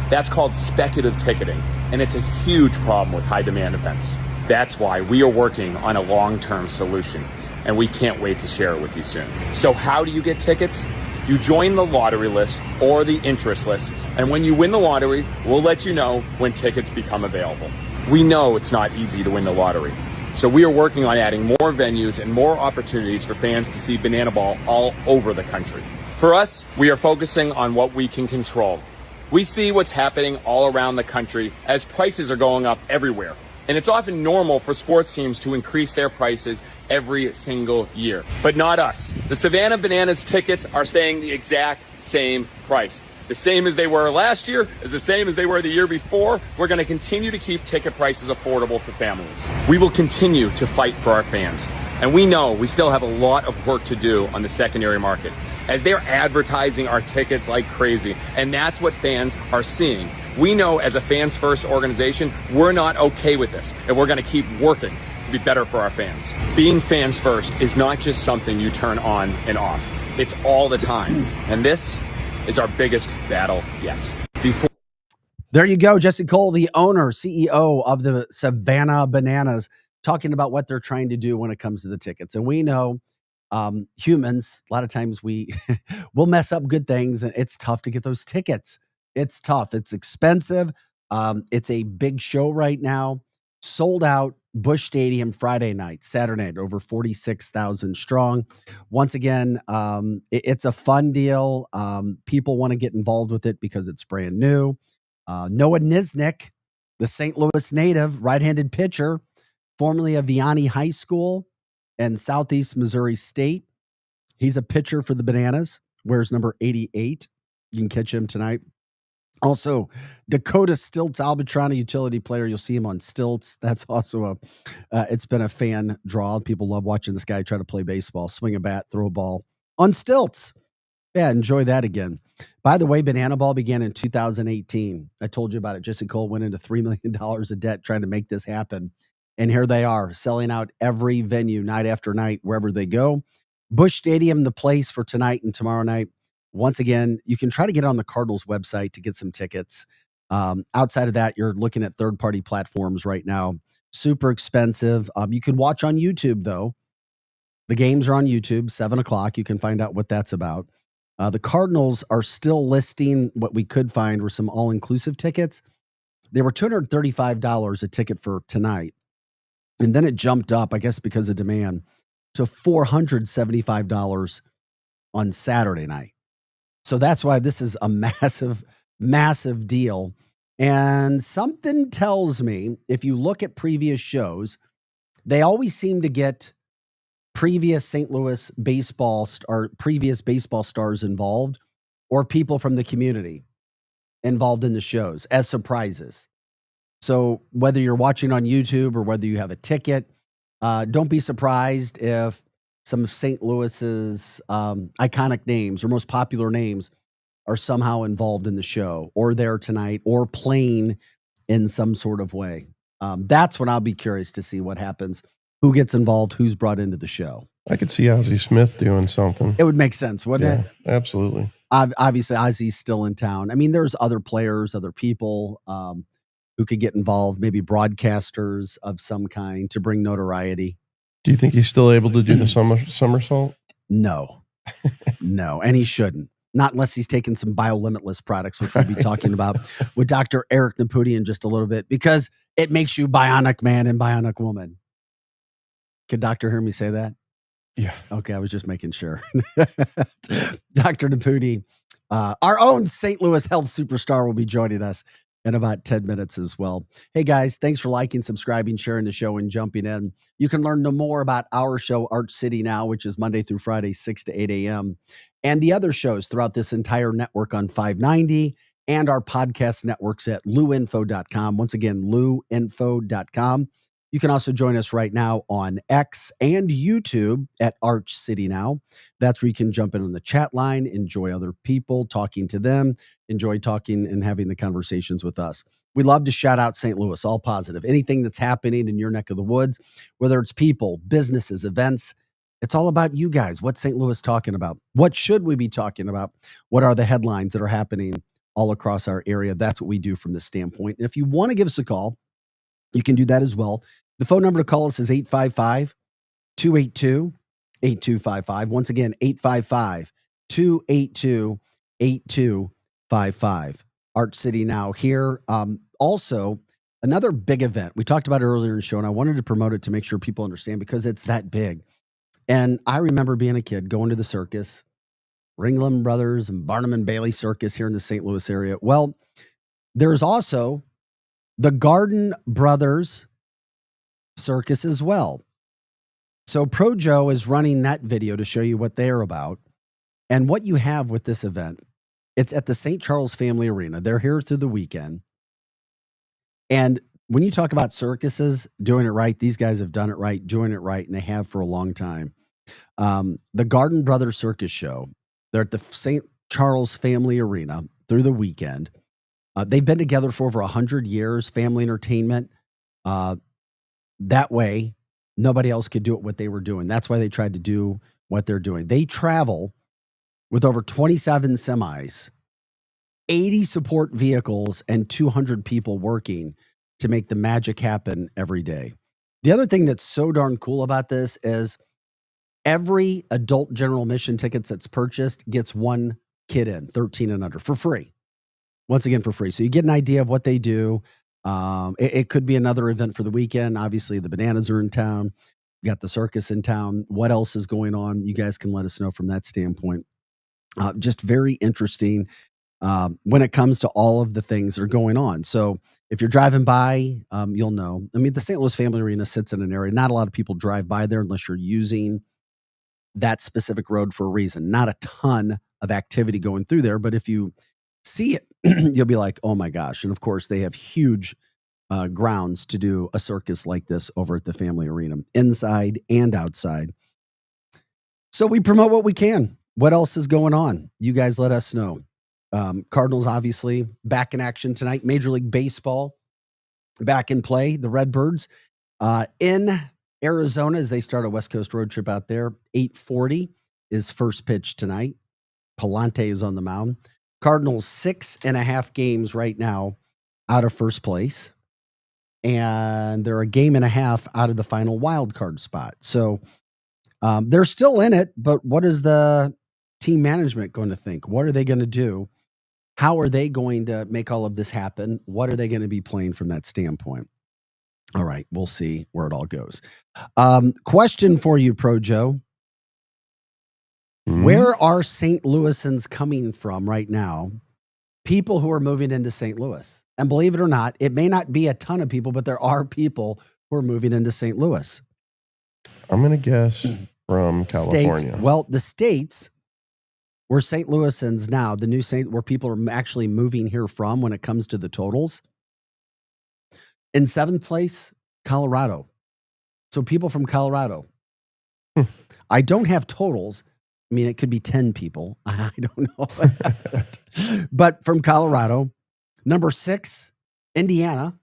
That's called speculative ticketing, and it's a huge problem with high-demand events. That's why we are working on a long-term solution, and we can't wait to share it with you soon. So how do you get tickets? You join the lottery list or the interest list, and when you win the lottery, we'll let you know when tickets become available. We know it's not easy to win the lottery, so we are working on adding more venues and more opportunities for fans to see Banana Ball all over the country. For us, we are focusing on what we can control. We see what's happening all around the country as prices are going up everywhere. And it's often normal for sports teams to increase their prices every single year. But not us. The Savannah Bananas tickets are staying the exact same price. The same as they were last year, is the same as they were the year before. We're going to continue to keep ticket prices affordable for families. We will continue to fight for our fans. And we know we still have a lot of work to do on the secondary market, as they're advertising our tickets like crazy. And that's what fans are seeing. We know as a fans first organization, we're not okay with this, and we're going to keep working to be better for our fans. Being fans first is not just something you turn on and off. It's all the time. And this is our biggest battle yet. There you go. Jesse Cole, the owner, CEO of the Savannah Bananas, talking about what they're trying to do when it comes to the tickets. And we know humans, a lot of times we'll mess up good things, and it's tough to get those tickets. It's tough. It's expensive. It's a big show right now. Sold out. Busch Stadium Friday night, Saturday night, over 46,000 strong. Once again, it's a fun deal. People want to get involved with it because it's brand new. Noah Niznik, the St. Louis native, right-handed pitcher, formerly of Vianney High School and Southeast Missouri State. He's a pitcher for the Bananas, wears number 88. You can catch him tonight. Also, Dakota Stilts Albatron, a utility player. You'll see him on stilts. That's also it's been a fan draw. People love watching this guy try to play baseball, swing a bat, throw a ball on stilts. Yeah, enjoy that again. By the way, Banana Ball began in 2018. I told you about it. Jesse Cole went into $3 million of debt trying to make this happen. And here they are, selling out every venue night after night, wherever they go. Busch Stadium, the place for tonight and tomorrow night. Once again, you can try to get on the Cardinals website to get some tickets. Outside of that, you're looking at third-party platforms right now. Super expensive. You can watch on YouTube, though. The games are on YouTube, 7 o'clock. You can find out what that's about. The Cardinals are still listing what we could find were some all-inclusive tickets. They were $235 a ticket for tonight. And then it jumped up, I guess because of demand, to $475 on Saturday night. So that's why this is a massive, massive deal. And something tells me, if you look at previous shows, they always seem to get previous St. Louis previous baseball stars involved, or people from the community involved in the shows as surprises. So whether you're watching on YouTube or whether you have a ticket, don't be surprised if some of St. Louis's iconic names or most popular names are somehow involved in the show or there tonight or playing in some sort of way. That's when I'll be curious to see what happens, who gets involved, who's brought into the show. I could see Ozzie Smith doing something. It would make sense, wouldn't it? Absolutely. Obviously, Ozzie's still in town. I mean, there's other players, other people who could get involved, maybe broadcasters of some kind to bring notoriety. Do you think he's still able to do the somersault? No. No, and he shouldn't. Not unless he's taken some BioLimitless products, which we'll be talking about with Dr. Eric Naputi in just a little bit, because it makes you bionic man and bionic woman. Could Doctor hear me say that? Yeah. Okay, I was just making sure. Dr. Naputi, our own St. Louis health superstar, will be joining us in about 10 minutes as well. Hey guys, thanks for liking, subscribing, sharing the show, and jumping in. You can learn no more about our show, Arch City Now, which is Monday through Friday, 6 to 8 a.m., and the other shows throughout this entire network on 590 and our podcast networks at luinfo.com. Once again, luinfo.com. You can also join us right now on X and YouTube at Arch City Now. That's where you can jump in on the chat line, enjoy other people, talking to them, enjoy talking and having the conversations with us. We love to shout out St. Louis, all positive. Anything that's happening in your neck of the woods, whether it's people, businesses, events, it's all about you guys. What's St. Louis talking about? What should we be talking about? What are the headlines that are happening all across our area? That's what we do from this standpoint. And if you want to give us a call, you can do that as well. The phone number to call us is 855-282-8255. Once again, 855-282-8255. Arch City Now here. Also, another big event. We talked about it earlier in the show, and I wanted to promote it to make sure people understand because it's that big. And I remember being a kid going to the circus, Ringling Brothers and Barnum and Bailey Circus here in the St. Louis area. Well, there's also the Garden Brothers Circus as well. So Projo is running that video to show you what they're about and what you have with this event. It's at the St. Charles Family Arena. They're here through the weekend. And when you talk about circuses doing it right, these guys have done it right, doing it right, and they have for a long time. The Garden Brothers Circus Show, they're at the St. Charles Family Arena through the weekend. They've been together for over 100 years, family entertainment. That way, nobody else could do it what they were doing. That's why they tried to do what they're doing. They travel with over 27 semis, 80 support vehicles, and 200 people working to make the magic happen every day. The other thing that's so darn cool about this is every adult general admission tickets that's purchased gets one kid in, 13 and under, for free. Once again, for free. So you get an idea of what they do. It could be another event for the weekend. Obviously, the Bananas are in town. We got the circus in town. What else is going on? You guys can let us know from that standpoint. Just very interesting when it comes to all of the things that are going on. So if you're driving by, you'll know. I mean, the St. Louis Family Arena sits in an area. Not a lot of people drive by there unless you're using that specific road for a reason. Not a ton of activity going through there, but if you see it, you'll be like, oh my gosh. And of course, they have huge grounds to do a circus like this over at the Family Arena, inside and outside. So we promote what we can. What else is going on? You guys let us know. Cardinals, obviously, back in action tonight. Major League Baseball back in play. The Redbirds in Arizona as they start a West Coast road trip out there. 8:40 is first pitch tonight. Palante is on the mound. Cardinals 6.5 games right now out of first place. And they're a game and a half out of the final wild card spot. So they're still in it, but what is the team management going to think? What are they going to do? How are they going to make all of this happen? What are they going to be playing from that standpoint? All right, we'll see where it all goes. Question for you, Projo. Where are St. Louisans coming from right now? People who are moving into St. Louis. And believe it or not, it may not be a ton of people, but there are people who are moving into St. Louis. I'm going to guess from California. States, well, the states where St. Louisans now, the new St. where people are actually moving here from when it comes to the totals. In 7th place, Colorado. So people from Colorado. I don't have totals. I mean, it could be 10 people. I don't know. But from Colorado. Number 6, Indiana.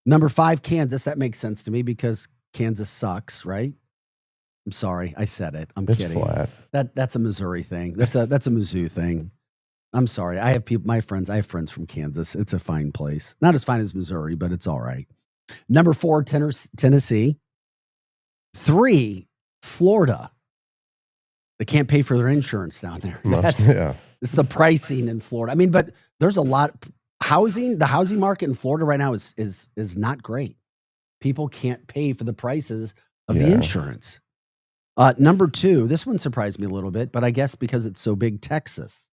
Number 5, Kansas. That makes sense to me because Kansas sucks, right? I'm sorry. I said it. I'm kidding. Flat. That's a Missouri thing. That's a Mizzou thing. I'm sorry. I have I have friends from Kansas. It's a fine place. Not as fine as Missouri, but it's all right. Number 4, Tennessee. 3, Florida. They can't pay for their insurance down there. Yeah. It's the pricing in Florida. I mean, but there's a lot housing. The housing market in Florida right now is not great. People can't pay for the prices of the insurance. Number 2, this one surprised me a little bit, but I guess because it's so big, Texas.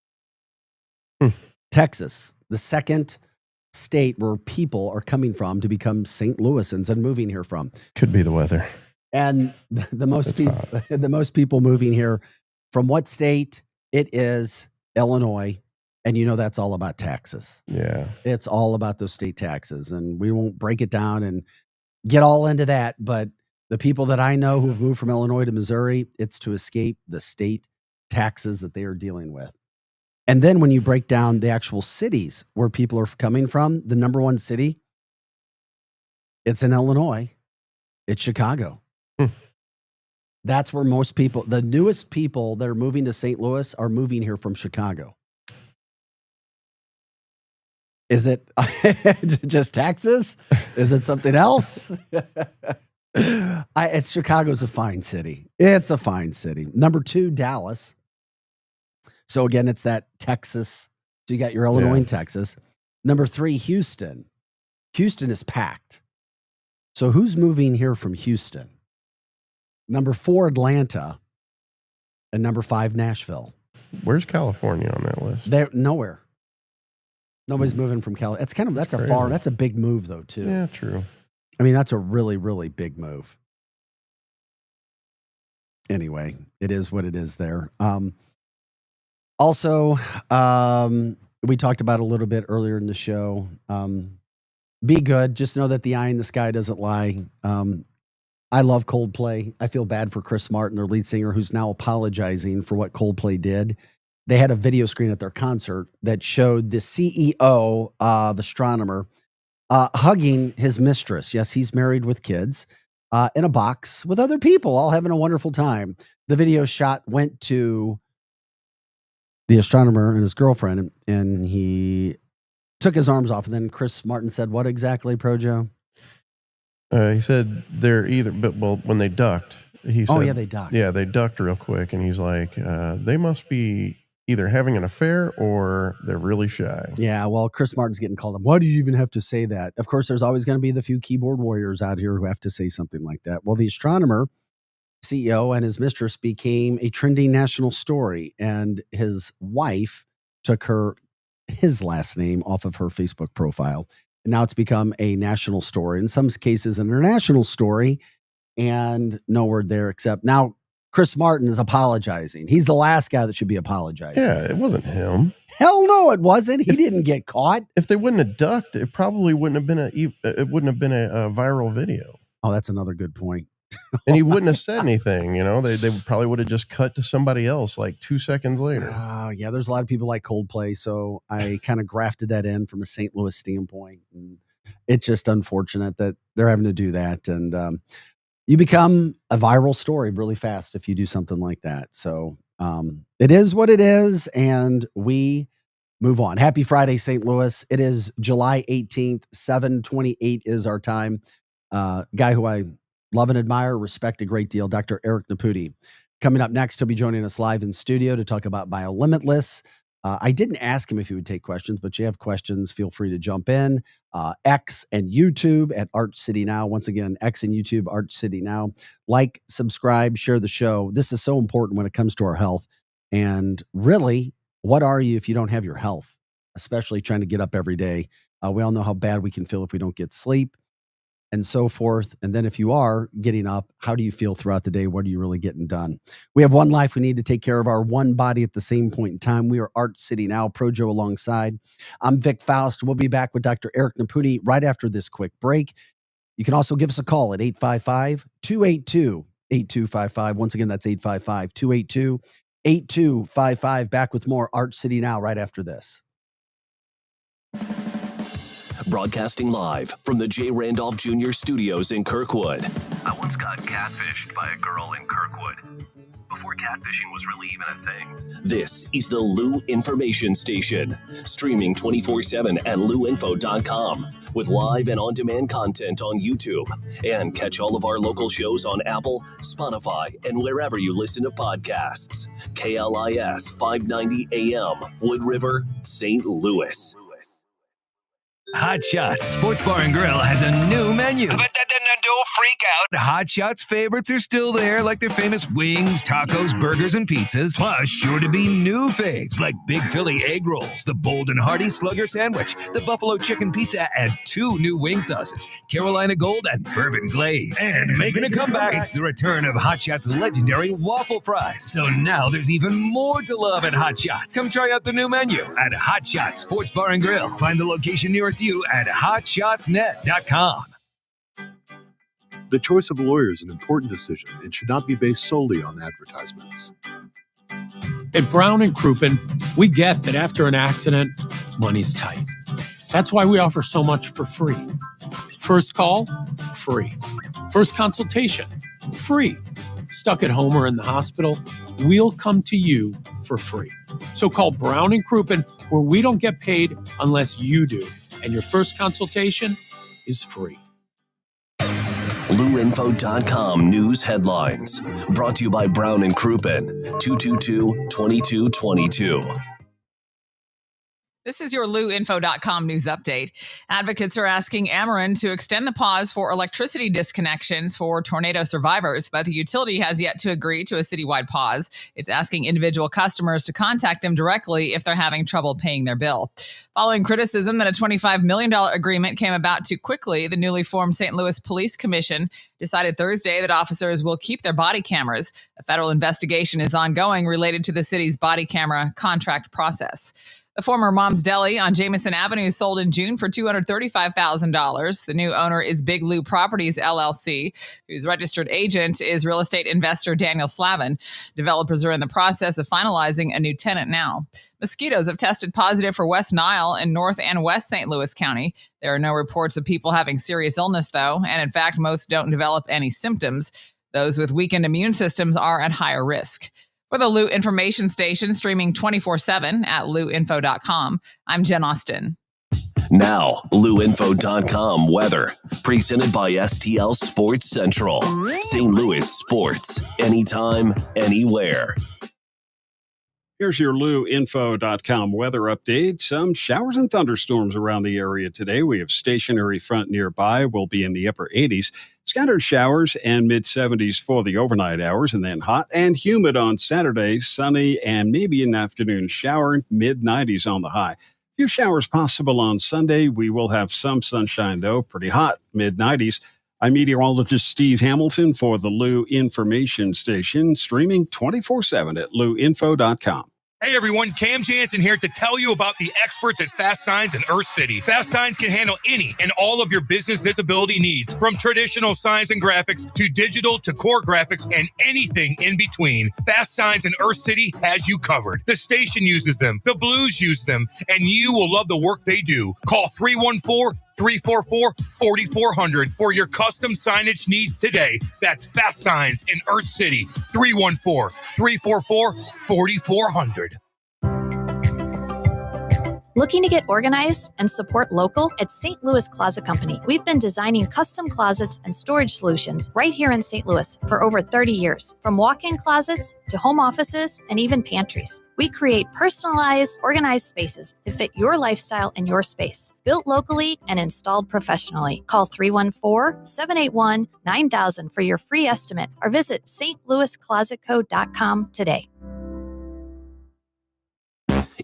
Texas, the second state where people are coming from to become St. Louisans and moving here from. Could be the weather. And the most people moving here from what state? It is Illinois. And you know that's all about taxes. Yeah. It's all about those state taxes. And we won't break it down and get all into that. But the people that I know who've moved from Illinois to Missouri, it's to escape the state taxes that they are dealing with. And then when you break down the actual cities where people are coming from, the number 1 city, it's in Illinois. It's Chicago. That's where most people, the newest people that are moving to St. Louis are moving here from Chicago. Is it just taxes? Is it something else? Chicago's a fine city. It's a fine city. Number 2, Dallas. So again, it's that Texas. So you got your Illinois and Texas. Number 3, Houston. Houston is packed. So who's moving here from Houston? Number 4, Atlanta. And number 5, Nashville. Where's California on that list? They're nowhere. Nobody's moving from California. That's a big move though, too. Yeah, true. I mean, that's a really, really big move. Anyway, it is what it is there. Also, we talked about a little bit earlier in the show. Be good. Just know that the eye in the sky doesn't lie. I love Coldplay. I feel bad for Chris Martin, their lead singer, who's now apologizing for what Coldplay did. They had a video screen at their concert that showed the CEO of Astronomer hugging his mistress. Yes, he's married with kids in a box with other people, all having a wonderful time. The video shot went to the astronomer and his girlfriend, and he took his arms off. And then Chris Martin said, what exactly, Projo? He said they're either, when they ducked, he said, they ducked. Yeah, they ducked real quick. And he's like, they must be either having an affair or they're really shy. Yeah, well, Chris Martin's getting called up. Why do you even have to say that? Of course, there's always going to be the few keyboard warriors out here who have to say something like that. Well, the astronomer CEO and his mistress became a trending national story, and his wife took his last name off of her Facebook profile. And now it's become a national story. In some cases, an international story, and no word there except now Chris Martin is apologizing. He's the last guy that should be apologizing. Yeah, it wasn't him. Hell no, it wasn't. He didn't get caught. If they wouldn't have ducked, it probably wouldn't have been a viral video. Oh, that's another good point. And he wouldn't have said anything. You know, they probably would have just cut to somebody else like 2 seconds later. Oh, yeah. There's a lot of people like Coldplay, so I kind of grafted that in from a St. Louis standpoint. And it's just unfortunate that they're having to do that. And you become a viral story really fast if you do something like that. So it is what it is, and we move on. Happy Friday, St. Louis. It is July 18th, 7:28 is our time. Guy who I love and admire, respect a great deal, Dr. Eric Naputi. Coming up next, he'll be joining us live in studio to talk about BioLimitless. I didn't ask him if he would take questions, but you have questions, feel free to jump in. X and YouTube at Arch City Now. Once again, X and YouTube, Arch City Now. Like, subscribe, share the show. This is so important when it comes to our health. And really, what are you if you don't have your health, especially trying to get up every day? We all know how bad we can feel if we don't get sleep. and so forth. And then if you are getting up, how do you feel throughout the day? What are you really getting done? We have one life. We need to take care of our one body at the same point in time. We are Art City Now, Projo alongside. I'm Vic Faust. We'll be back with Dr. Eric Napuni right after this quick break. You can also give us a call at 855-282-8255. Once again, that's 855-282-8255. Back with more Art City Now right after this. Broadcasting live from the J. Randolph Jr. Studios in Kirkwood. I once got catfished by a girl in Kirkwood. Before catfishing was really even a thing. This is the Lou Information Station, streaming 24/7 at louinfo.com with live and on-demand content on YouTube. And catch all of our local shows on Apple, Spotify, and wherever you listen to podcasts. KLIS 590 AM, Wood River, St. Louis. Hot Shots Sports Bar and Grill has a new menu. But don't freak out. Hot Shots favorites are still there, like their famous wings, tacos, burgers, and pizzas. Plus, sure to be new faves, like Big Philly egg rolls, the Bold and Hearty Slugger sandwich, the Buffalo chicken pizza, and 2 new wing sauces, Carolina Gold and Bourbon Glaze. And making a comeback, it's the return of Hot Shots' legendary waffle fries. So now there's even more to love at Hot Shots. Come try out the new menu at Hot Shots Sports Bar and Grill. Find the location nearest you at hotshotsnet.com. The choice of a lawyer is an important decision and should not be based solely on advertisements. At Brown & Crouppen, we get that after an accident, money's tight. That's why we offer so much for free. First call, free. First consultation, free. Stuck at home or in the hospital, we'll come to you for free. So call Brown & Crouppen, where we don't get paid unless you do. And your first consultation is free. LouInfo.com news headlines. Brought to you by Brown & Crouppen, 222-2222. This is your LouInfo.com news update. Advocates are asking Ameren to extend the pause for electricity disconnections for tornado survivors, but the utility has yet to agree to a citywide pause. It's asking individual customers to contact them directly if they're having trouble paying their bill. Following criticism that a $25 million agreement came about too quickly, the newly formed St. Louis Police Commission decided Thursday that officers will keep their body cameras. A federal investigation is ongoing related to the city's body camera contract process. The former Mom's Deli on Jameson Avenue sold in June for $235,000. The new owner is Big Lou Properties, LLC, whose registered agent is real estate investor Daniel Slavin. Developers are in the process of finalizing a new tenant now. Mosquitoes have tested positive for West Nile in North and West St. Louis County. There are no reports of people having serious illness, though, and in fact, most don't develop any symptoms. Those with weakened immune systems are at higher risk. For the Lou Information Station, streaming 24/7 at louinfo.com, I'm Jen Austin. Now, LouInfo.com weather. Presented by STL Sports Central. St. Louis sports. Anytime, anywhere. Here's your LouInfo.com weather update. Some showers and thunderstorms around the area today. We have stationary front nearby. We'll be in the upper 80s. Scattered showers and mid-70s for the overnight hours, and then hot and humid on Saturday, sunny and maybe an afternoon shower, mid-90s on the high. Few showers possible on Sunday. We will have some sunshine, though, pretty hot, mid-90s. I'm meteorologist Steve Hamilton for the Lou Information Station, streaming 24/7 at louinfo.com. Hey everyone, Cam Jansen here to tell you about the experts at Fast Signs in Earth City. Fast Signs can handle any and all of your business visibility needs, from traditional signs and graphics to digital to core graphics and anything in between. Fast Signs in Earth City has you covered. The station uses them, the Blues use them, and you will love the work they do. Call 314-344-4400 for your custom signage needs today. That's Fast Signs in Earth City, 314-344-4400. Looking to get organized and support local? At St. Louis Closet Company, we've been designing custom closets and storage solutions right here in St. Louis for over 30 years. From walk-in closets to home offices and even pantries, we create personalized, organized spaces that fit your lifestyle and your space. Built locally and installed professionally. Call 314-781-9000 for your free estimate or visit stlouisclosetco.com today.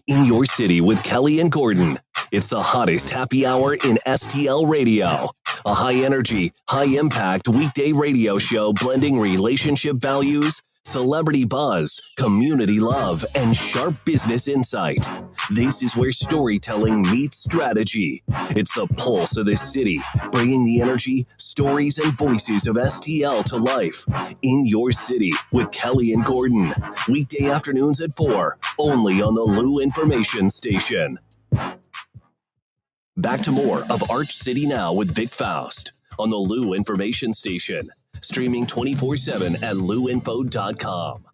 In your city with Kelly and Gordon. It's the hottest happy hour in STL radio. A high-energy, high-impact weekday radio show blending relationship values, celebrity buzz, community love, and sharp business insight. This is where storytelling meets strategy. It's the pulse of this city, bringing the energy, stories, and voices of STL to life in your city with Kelly and Gordon. Weekday afternoons at 4, only on the Lou Information Station. Back to more of Arch City Now with Vic Faust on the Lou Information Station. Streaming 24/7 at louinfo.com.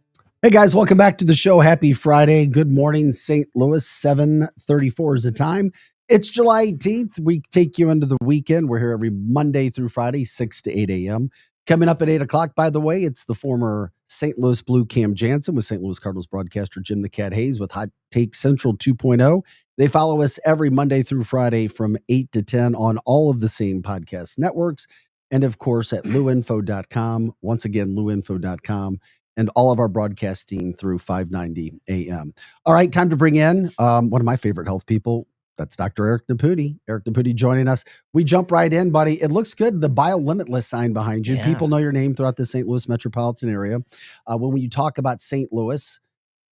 Hey guys, welcome back to the show. Happy Friday. Good morning, St. Louis. 7:34 is the time. It's July 18th. We take you into the weekend. We're here every Monday through Friday, 6 to 8 a.m. Coming up at 8 o'clock, by the way, it's the former St. Louis Blue Cam Jansen with St. Louis Cardinals broadcaster Jim the Cat Hayes with Hot Take Central 2.0. They follow us every Monday through Friday from 8 to 10 on all of the same podcast networks. And of course, at louinfo.com. Once again, louinfo.com. And all of our broadcasting through 590 a.m. All right, time to bring in one of my favorite health people. That's Dr. Eric Naputi. Eric Naputi joining us. We jump right in, buddy. It looks good. The BioLimitless sign behind you. Yeah. People know your name throughout the St. Louis metropolitan area. When you talk about St. Louis,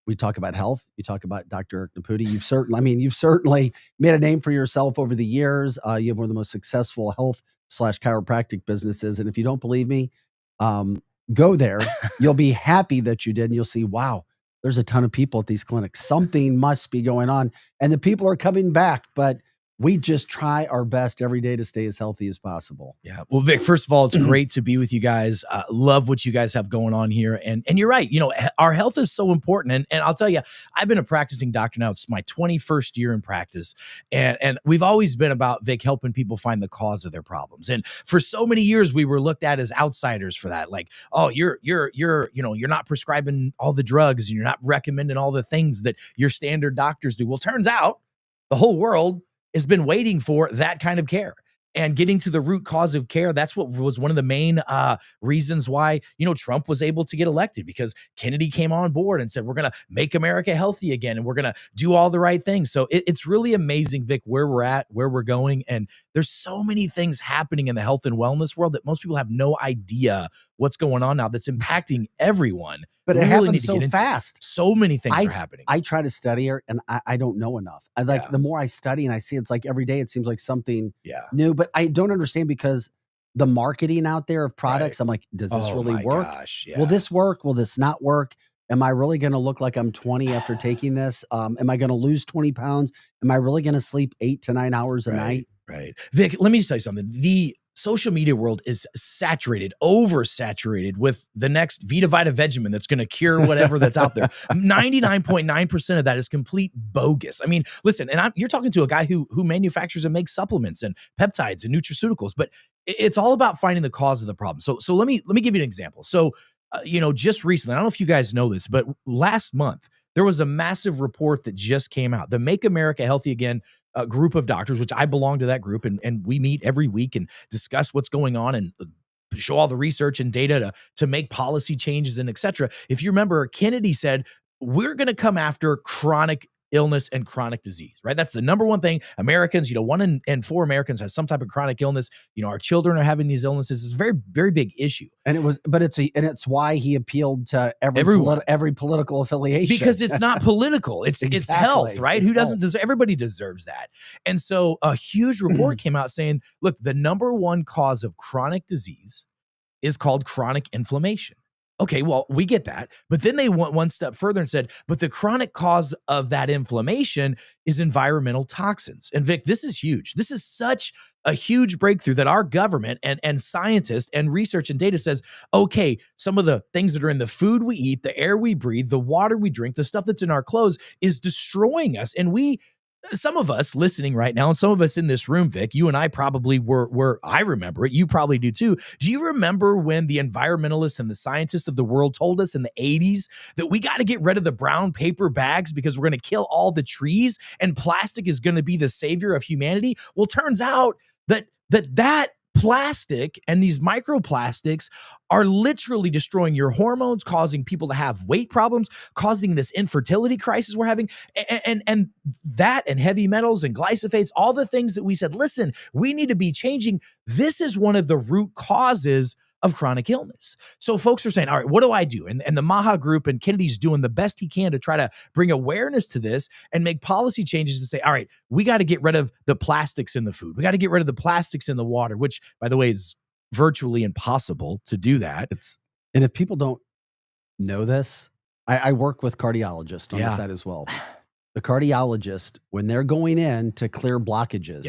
we talk about health. You talk about Dr. Eric Naputi. You've certainly made a name for yourself over the years. You have one of the most successful health/chiropractic businesses. And if you don't believe me, go there. You'll be happy that you did. And you'll see, wow, there's a ton of people at these clinics. Something must be going on. And the people are coming back, but we just try our best every day to stay as healthy as possible. Yeah. Well, Vic, first of all, it's great to be with you guys. Love what you guys have going on here. And you're right. You know, our health is so important. And I'll tell you, I've been a practicing doctor now. It's my 21st year in practice. And we've always been about, Vic, helping people find the cause of their problems. And for so many years, we were looked at as outsiders for that. Like, oh, you're not prescribing all the drugs and you're not recommending all the things that your standard doctors do. Well, turns out the whole world has been waiting for that kind of care and getting to the root cause of care. That's what was one of the main reasons why, Trump was able to get elected, because Kennedy came on board and said, we're going to make America healthy again. And we're going to do all the right things. So it's really amazing, Vic, where we're at, where we're going. And there's so many things happening in the health and wellness world that most people have no idea what's going on now that's impacting everyone. But it happens so fast. So many things are happening. I try to study it, and I don't know enough. The more I study and I see, it's like every day it seems like something new. But I don't understand, because the marketing out there of products, I'm like, does this really work? Gosh, yeah. Will this work? Will this not work? Am I really going to look like I'm 20 after taking this? Am I going to lose 20 pounds? Am I really going to sleep 8 to 9 hours a night? Right. Vic, let me just tell you something. The social media world is oversaturated with the next Vita Vita Vegemin that's going to cure whatever that's out there. 99.9% of that is complete bogus. I mean, listen, and you're talking to a guy who manufactures and makes supplements and peptides and nutraceuticals, but it's all about finding the cause of the problem. So let me give you an example. So, just recently, I don't know if you guys know this, but last month, there was a massive report that just came out. The Make America Healthy Again group of doctors, which I belong to that group, and we meet every week and discuss what's going on and show all the research and data to make policy changes and et cetera. If you remember, Kennedy said, we're going to come after chronic illness and chronic disease, right? That's the number one thing. Americans, 1 in 4 Americans has some type of chronic illness. Our children are having these illnesses. It's a very, very big issue. And it's why he appealed to every political affiliation, because it's not political. It's Exactly. it's health, right? It's Who doesn't health. deserve? Everybody deserves that. And so a huge report came out saying, look, the number one cause of chronic disease is called chronic inflammation. Okay, well, we get that. But then they went one step further and said, but the chronic cause of that inflammation is environmental toxins. And Vic, this is huge. This is such a huge breakthrough that our government and scientists and research and data says, okay, some of the things that are in the food we eat, the air we breathe, the water we drink, the stuff that's in our clothes is destroying us. And some of us listening right now, and some of us in this room, Vic, you and I probably were, I remember it. You probably do too. Do you remember when the environmentalists and the scientists of the world told us in the 80s that we got to get rid of the brown paper bags because we're going to kill all the trees and plastic is going to be the savior of humanity? Well, turns out that plastic and these microplastics are literally destroying your hormones, causing people to have weight problems, causing this infertility crisis we're having. And that and heavy metals and glyphosates, all the things that we said, listen, we need to be changing. This is one of the root causes of chronic illness. So folks are saying, all right, what do I do? And the Maha Group and Kennedy's doing the best he can to try to bring awareness to this and make policy changes to say, all right, we got to get rid of the plastics in the food. We got to get rid of the plastics in the water, which, by the way, is virtually impossible to do that. And if people don't know this, I work with cardiologists on the side as well. The cardiologist, when they're going in to clear blockages,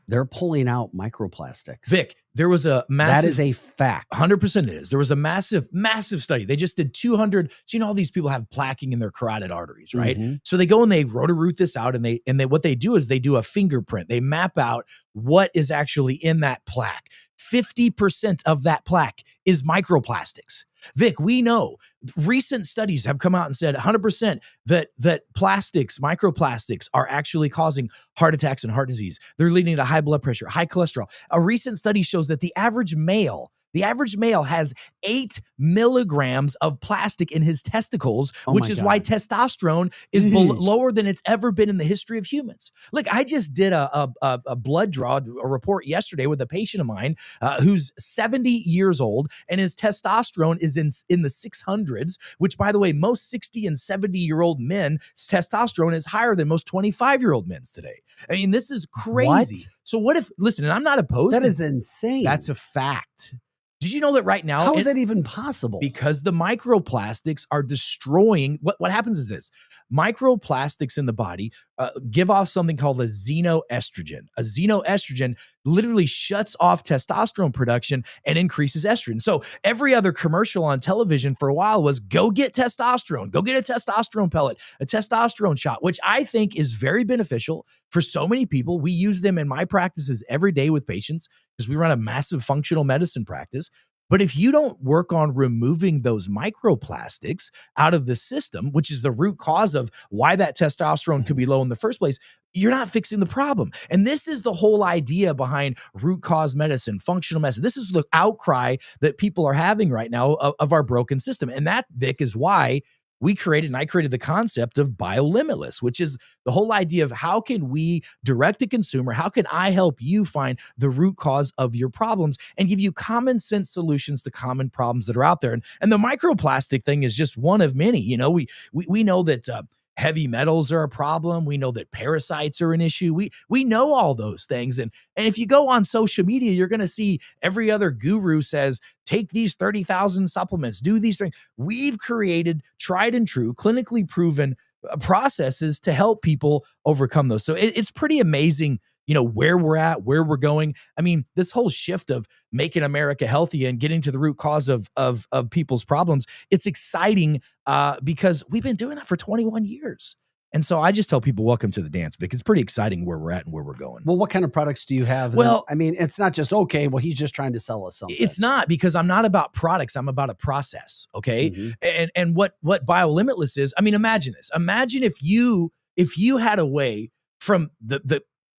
they're pulling out microplastics. Vic, there was a massive... That is a fact. 100% it is. There was a massive study. They just did 200... So, you know, all these people have plaquing in their carotid arteries, right? Mm-hmm. So they go and they roto-root this out, and they what they do is they do a fingerprint. They map out what is actually in that plaque. 50% of that plaque is microplastics. Vic, we know recent studies have come out and said 100% that plastics, microplastics, are actually causing heart attacks and heart disease. They're leading to high blood pressure, high cholesterol. A recent study shows that the average male has 8 milligrams of plastic in his testicles, which is why testosterone is lower than it's ever been in the history of humans. Look, I just did a blood draw, a report yesterday with a patient of mine who's 70 years old, and his testosterone is in the 600s, which, by the way, most 60 and 70-year-old men's testosterone is higher than most 25-year-old men's today. I mean, this is crazy. What? So what if, listen, and I'm not opposed. That is insane. That's a fact. Did you know that right now? How is that even possible? Because the microplastics are destroying. What happens is this: microplastics in the body give off something called a xenoestrogen. A xenoestrogen literally shuts off testosterone production and increases estrogen. So every other commercial on television for a while was go get testosterone, go get a testosterone pellet, a testosterone shot, which I think is very beneficial for so many people. We use them in my practices every day with patients because we run a massive functional medicine practice. But if you don't work on removing those microplastics out of the system, which is the root cause of why that testosterone could be low in the first place, you're not fixing the problem. And this is the whole idea behind root cause medicine, functional medicine. This is the outcry that people are having right now of our broken system. And that, Vic, is why I created the concept of BioLimitless, which is the whole idea of how can we direct the consumer, how can I help you find the root cause of your problems and give you common sense solutions to common problems that are out there. And the microplastic thing is just one of many. You know, we know that heavy metals are a problem. We know that parasites are an issue. We know all those things. And if you go on social media, you're going to see every other guru says, take these 30,000 supplements, do these things. We've created tried and true, clinically proven processes to help people overcome those. So it's pretty amazing, you know, where we're at, where we're going. I mean, this whole shift of making America healthy and getting to the root cause of people's problems, it's exciting because we've been doing that for 21 years. And so I just tell people, welcome to the dance, Vic. It's pretty exciting where we're at and where we're going. Well, what kind of products do you have? Well, I mean, it's not just, okay, well, he's just trying to sell us something. It's not, because I'm not about products. I'm about a process. Okay. Mm-hmm. And what BioLimitless is, I mean, imagine this. Imagine if you had a way from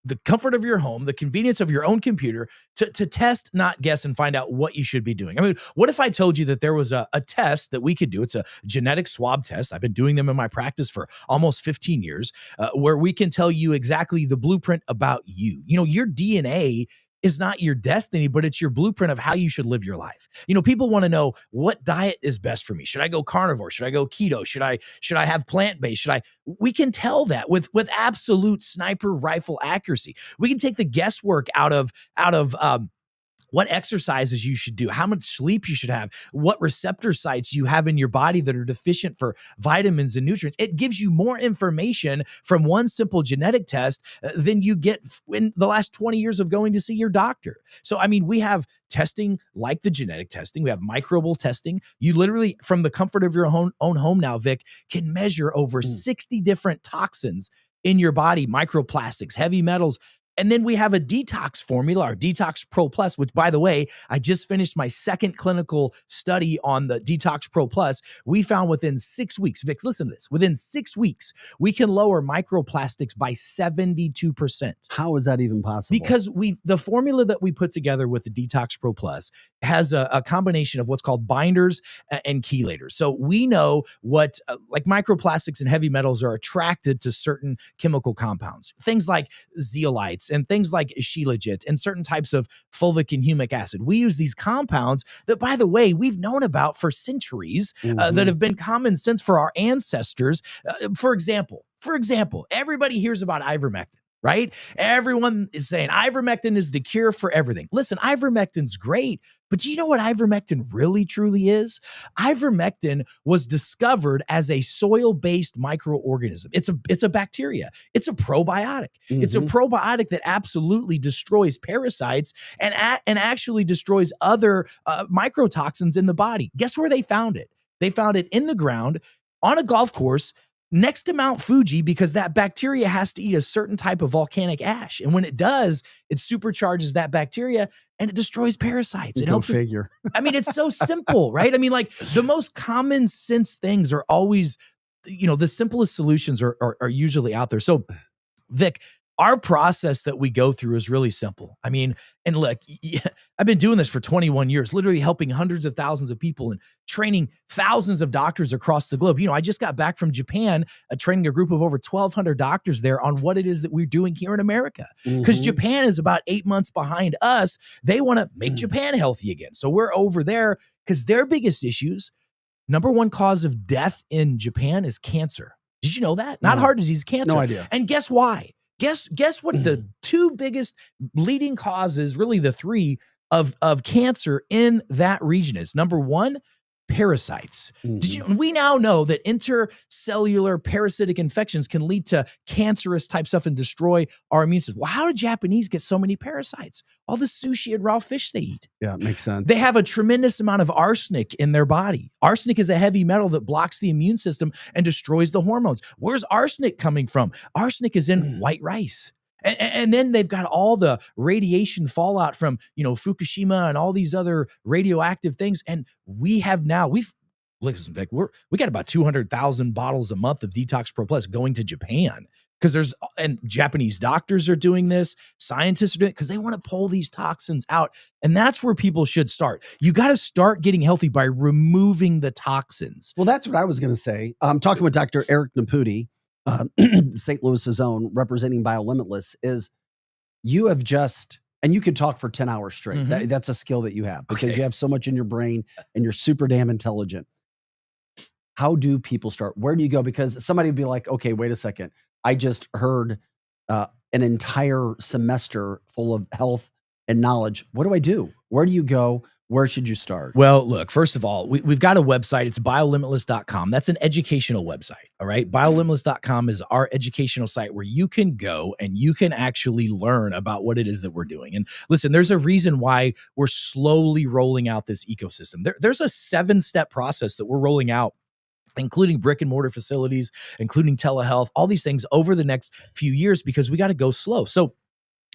the comfort of your home, the convenience of your own computer to test, not guess, and find out what you should be doing. I mean, what if I told you that there was a test that we could do? It's a genetic swab test. I've been doing them in my practice for almost 15 years, where we can tell you exactly the blueprint about you. You know, your DNA is not your destiny, but it's your blueprint of how you should live your life. You know, people want to know, what diet is best for me? Should I go carnivore? Should I go keto? Should I have plant-based? We can tell that with absolute sniper rifle accuracy. We can take the guesswork out of what exercises you should do, how much sleep you should have, what receptor sites you have in your body that are deficient for vitamins and nutrients. It gives you more information from one simple genetic test than you get in the last 20 years of going to see your doctor. So, I mean, we have testing like the genetic testing. We have microbial testing. You literally, from the comfort of your own home now, Vic, can measure over 60 different toxins in your body, microplastics, heavy metals. And then we have a detox formula, our Detox Pro Plus, which, by the way, I just finished my second clinical study on the Detox Pro Plus. We found within 6 weeks, Vic, listen to this, within 6 weeks, we can lower microplastics by 72%. How is that even possible? Because the formula that we put together with the Detox Pro Plus has a combination of what's called binders and chelators. So we know what like microplastics and heavy metals are attracted to certain chemical compounds, things like zeolites and things like shilajit and certain types of fulvic and humic acid. We use these compounds that, by the way, we've known about for centuries, that have been common sense for our ancestors. For example, everybody hears about ivermectin. Right? Everyone is saying ivermectin is the cure for everything. Listen, ivermectin's great, but do you know what ivermectin really truly is? Ivermectin was discovered as a soil-based microorganism. It's a bacteria. It's a probiotic. It's a probiotic that absolutely destroys parasites and actually destroys other microtoxins in the body. Guess where they found it? They found it in the ground on a golf course next to Mount Fuji, because that bacteria has to eat a certain type of volcanic ash. And when it does, it supercharges that bacteria and it destroys parasites. It helps figure. I mean, it's so simple, right? I mean, like the most common sense things are always, the simplest solutions are usually out there. So Vic, our process that we go through is really simple. I mean, and look, I've been doing this for 21 years, literally helping hundreds of thousands of people and training thousands of doctors across the globe. I just got back from Japan, training a group of over 1,200 doctors there on what it is that we're doing here in America. Because Japan is about 8 months behind us. They want to make Japan healthy again. So we're over there because their biggest issues, number one cause of death in Japan is cancer. Did you know that? Not heart disease, cancer. No idea. And guess why? Guess what the two biggest leading causes, really the three, of cancer in that region is? Number one, parasites. We now know that intercellular parasitic infections can lead to cancerous type stuff and destroy our immune system. Well, how do Japanese get so many parasites? All the sushi and raw fish they eat. Yeah, it makes sense. They have a tremendous amount of arsenic in their body. Arsenic is a heavy metal that blocks the immune system and destroys the hormones. Where's arsenic coming from? Arsenic is in white rice. And then they've got all the radiation fallout from, Fukushima and all these other radioactive things. And listen, Vic, we got about 200,000 bottles a month of Detox Pro Plus going to Japan because and Japanese doctors are doing this, scientists are doing it because they want to pull these toxins out. And that's where people should start. You got to start getting healthy by removing the toxins. Well, that's what I was going to say. I'm talking with Dr. Eric Naputi, St. Louis's own, representing BioLimitless, is you have just, and you could talk for 10 hours straight. That's a skill that you have because you have so much in your brain and you're super damn intelligent. How do people start? Where do you go? Because somebody would be like, okay, wait a second. I just heard an entire semester full of health and knowledge. What do I do? Where do you go? Where should you start? Well, look, first of all, we've got a website. It's biolimitless.com. That's an educational website. All right. Biolimitless.com is our educational site where you can go and you can actually learn about what it is that we're doing. And listen, there's a reason why we're slowly rolling out this ecosystem. There's a 7-step process that we're rolling out, including brick and mortar facilities, including telehealth, all these things over the next few years, because we got to go slow. So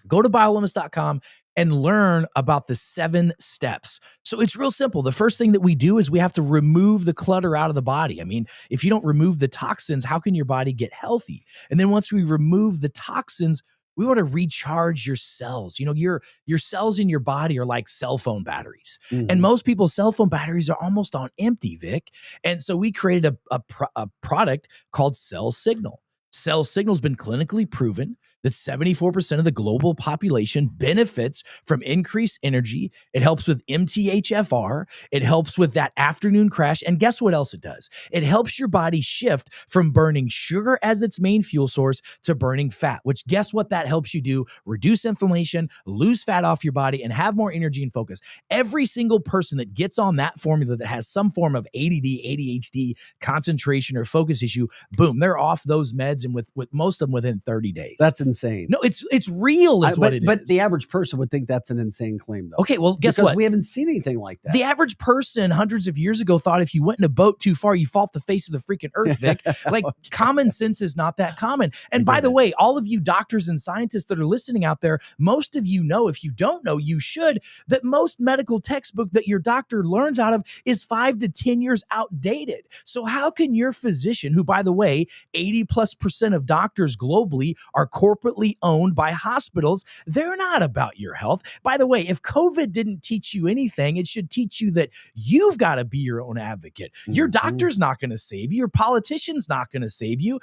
go to biolimitless.com and learn about the 7 steps. So it's real simple. The first thing that we do is we have to remove the clutter out of the body. I mean, if you don't remove the toxins, how can your body get healthy? And then once we remove the toxins, we want to recharge your cells. Your cells in your body are like cell phone batteries. And most people's cell phone batteries are almost on empty, Vic. And so we created a product called Cell Signal. Cell Signal has been clinically proven that 74% of the global population benefits from increased energy. It helps with MTHFR. It helps with that afternoon crash. And guess what else it does? It helps your body shift from burning sugar as its main fuel source to burning fat, which guess what that helps you do? Reduce inflammation, lose fat off your body, and have more energy and focus. Every single person that gets on that formula that has some form of ADD, ADHD, concentration, or focus issue, boom, they're off those meds, and with most of them within 30 days. That's insane. insane. No, it's real is what it is. But the average person would think that's an insane claim, though. Okay, well, guess because what? we haven't seen anything like that. The average person hundreds of years ago thought if you went in a boat too far, you fall off the face of the freaking earth, Vic. Like, common sense is not that common. And by the way, all of you doctors and scientists that are listening out there, most of you know, if you don't know, you should, that most medical textbook that your doctor learns out of is 5 to 10 years outdated. So how can your physician, who, by the way, 80+% of doctors globally are corporately owned by hospitals, they're not about your health. By the way, if COVID didn't teach you anything, it should teach you that you've got to be your own advocate. Your doctor's not going to save you. Your politician's not going to save you.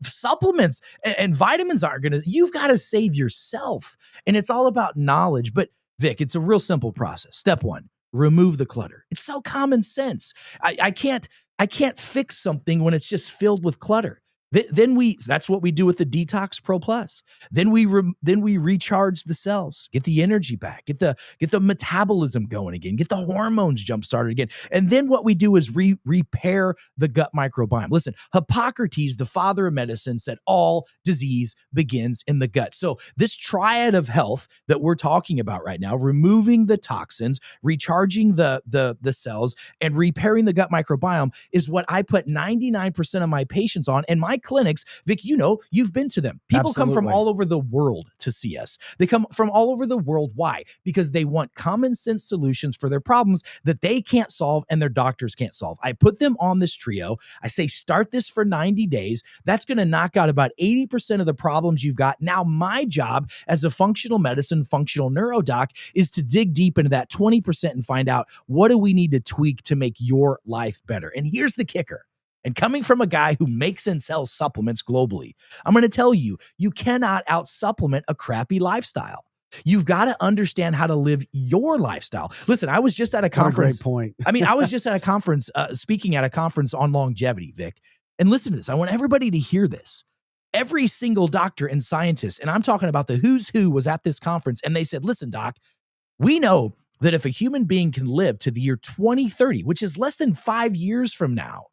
Supplements and vitamins aren't going to. You've got to save yourself. And it's all about knowledge. But Vic, it's a real simple process. Step 1, remove the clutter. It's so common sense. I can't fix something when it's just filled with clutter. That's what we do with the Detox Pro Plus. Then we recharge the cells, get the energy back, get the metabolism going again, get the hormones jump started again. And then what we do is repair the gut microbiome. Listen, Hippocrates, the father of medicine, said all disease begins in the gut. So this triad of health that we're talking about right now, removing the toxins, recharging the cells, and repairing the gut microbiome is what I put 99% of my patients on. And my clinics, Vic, you know, you've been to them. People come from all over the world to see us. They come from all over the world. Why? Because they want common sense solutions for their problems that they can't solve and their doctors can't solve. I put them on this trio. I say, start this for 90 days. That's going to knock out about 80% of the problems you've got. Now, my job as a functional medicine, functional neurodoc is to dig deep into that 20% and find out what do we need to tweak to make your life better. And here's the kicker. And coming from a guy who makes and sells supplements globally, I'm going to tell you, you cannot out-supplement a crappy lifestyle. You've got to understand how to live your lifestyle. Listen, I was just at a conference. Great point. I mean, I was just at a conference, speaking at a conference on longevity, Vic. And listen to this. I want everybody to hear this. Every single doctor and scientist, and I'm talking about the who's who, was at this conference, and they said, listen, doc, we know that if a human being can live to the year 2030, which is less than 5 years from now,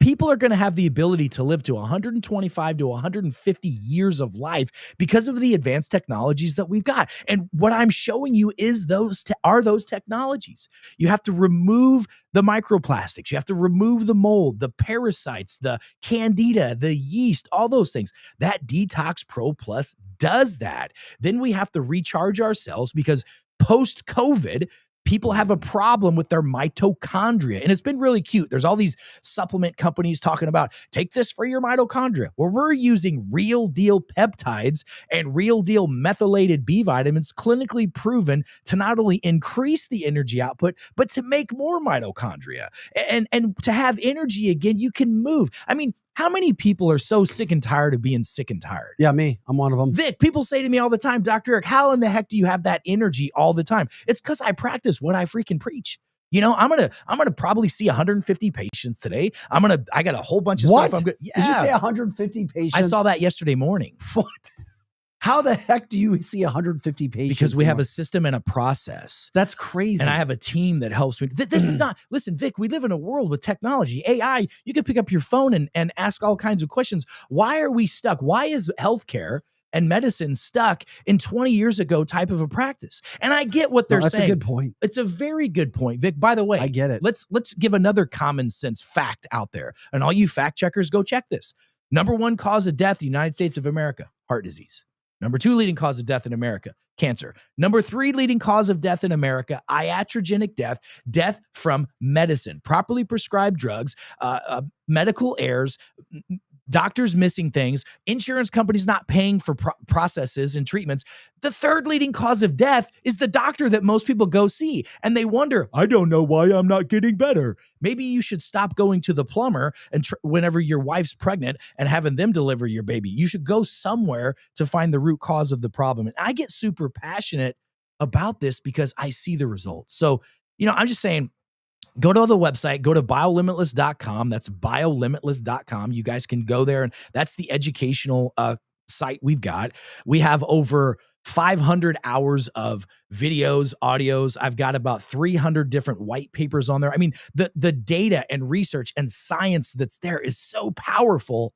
people are going to have the ability to live to 125 to 150 years of life because of the advanced technologies that we've got. And what I'm showing you is those technologies. You have to remove the microplastics. You have to remove the mold, the parasites, the candida, the yeast, all those things. That Detox Pro Plus does that. Then we have to recharge our cells because post-COVID, people have a problem with their mitochondria. And it's been really cute. There's all these supplement companies talking about, take this for your mitochondria. Well, we're using real deal peptides and real deal methylated B vitamins, clinically proven to not only increase the energy output, but to make more mitochondria. And to have energy again, you can move. I mean, how many people are so sick and tired of being sick and tired? Yeah, me. I'm one of them. Vic, people say to me all the time, Dr. Eric, how in the heck do you have that energy all the time? It's because I practice what I freaking preach. You know, I'm gonna probably see 150 patients today. I got a whole bunch of stuff. I'm good. Yeah. Did you say 150 patients? I saw that yesterday morning. What? How the heck do you see 150 patients? Because we have a system and a process. That's crazy. And I have a team that helps me. This is not, listen, Vic, we live in a world with technology, AI. You can pick up your phone and ask all kinds of questions. Why are we stuck? Why is healthcare and medicine stuck in 20 years ago type of a practice? And I get what they're saying. That's a good point. It's a very good point, Vic. By the way, I get it. Let's give another common sense fact out there. And all you fact checkers, go check this. Number 1 cause of death in the United States of America, heart disease. Number 2 leading cause of death in America, cancer. Number 3 leading cause of death in America, iatrogenic death from medicine, properly prescribed drugs, medical errors, doctors missing things, insurance companies not paying for processes and treatments. The 3rd leading cause of death is the doctor that most people go see. And they wonder, I don't know why I'm not getting better. Maybe you should stop going to the plumber and whenever your wife's pregnant and having them deliver your baby. You should go somewhere to find the root cause of the problem. And I get super passionate about this because I see the results. So, you know, I'm just saying, go to the website, go to biolimitless.com. That's biolimitless.com. You guys can go there, and that's the educational site we've got. We have over 500 hours of videos, audios. I've got about 300 different white papers on there. I mean, the data and research and science that's there is so powerful.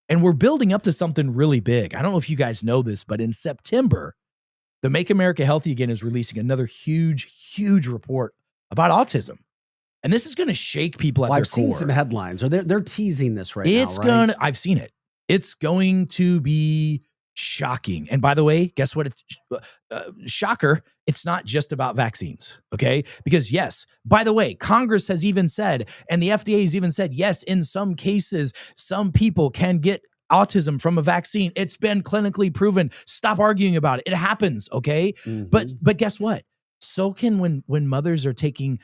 And we're building up to something really big. I don't know if you guys know this, but in September, the Make America Healthy Again is releasing another huge report about autism. And this is going to shake people at their I've seen core. some headlines, or they're teasing this right now, right? I've seen it. It's going to be shocking. And by the way, guess what? Shocker. It's not just about vaccines. Okay. Because yes, by the way, Congress has even said, and the FDA has even said, yes, in some cases, some people can get autism from a vaccine. It's been clinically proven. Stop arguing about it. It happens. Okay. But guess what? So can when mothers are taking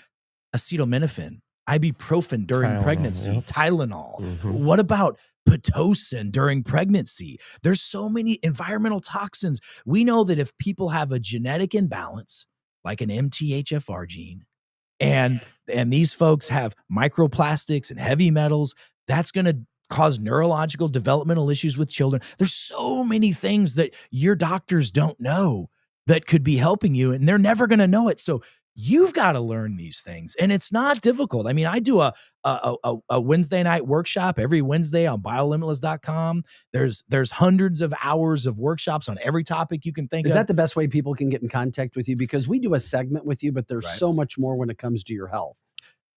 acetaminophen, ibuprofen during Tylenol, pregnancy, yep. Tylenol. What about Pitocin during pregnancy? There's so many environmental toxins. We know that if people have a genetic imbalance, like an MTHFR gene, and these folks have microplastics and heavy metals, that's going to cause neurological developmental issues with children. There's so many things that your doctors don't know that could be helping you, and they're never going to know it. So you've got to learn these things, and it's not difficult. I mean, I do a Wednesday night workshop every Wednesday on biolimitless.com. There's hundreds of hours of workshops on every topic you can think of. Is that the best way people can get in contact with you? Because we do a segment with you, but there's so much more when it comes to your health.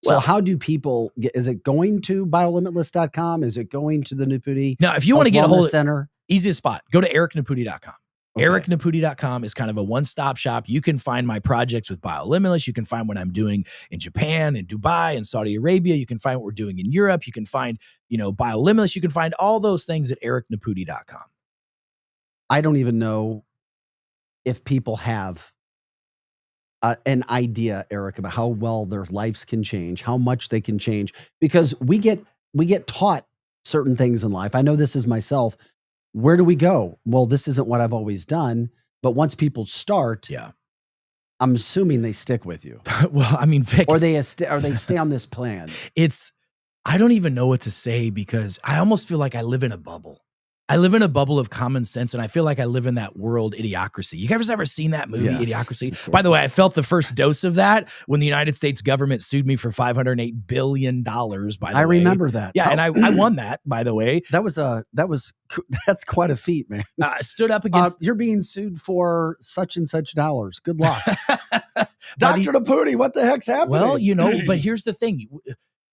So Well- how do people get, is it going to biolimitless.com? Is it going to the Naputi? Now, if you want to get a Wellness hold of Center? easiest spot, go to ericnaputi.com. ericnaputi.com is kind of a one-stop shop. You can find my projects with BioLimitless. You can find what I'm doing in Japan, in Dubai, in Saudi Arabia. You can find what we're doing in Europe. You can find, BioLimitless. You can find all those things at ericnaputi.com. I don't even know if people have an idea, Eric, about how well their lives can change, how much they can change, because we get taught certain things in life. I know this is myself. Where do we go? Well, this isn't what I've always done. But once people start, I'm assuming they stick with you. Well, I mean, Vic, or they stay on this plan. I don't even know what to say, because I almost feel like I live in a bubble. I live in a bubble of common sense, and I feel like I live in that world, Idiocracy. You guys ever seen that movie, Yes, Idiocracy? By the way, I felt the first dose of that when the United States government sued me for $508 billion, by the way. I remember that. Yeah, and I won that, by the way. That's quite a feat, man. Stood up against... you're being sued for such and such dollars. Good luck. Dr. Naputi, what the heck's happening? Well, but here's the thing.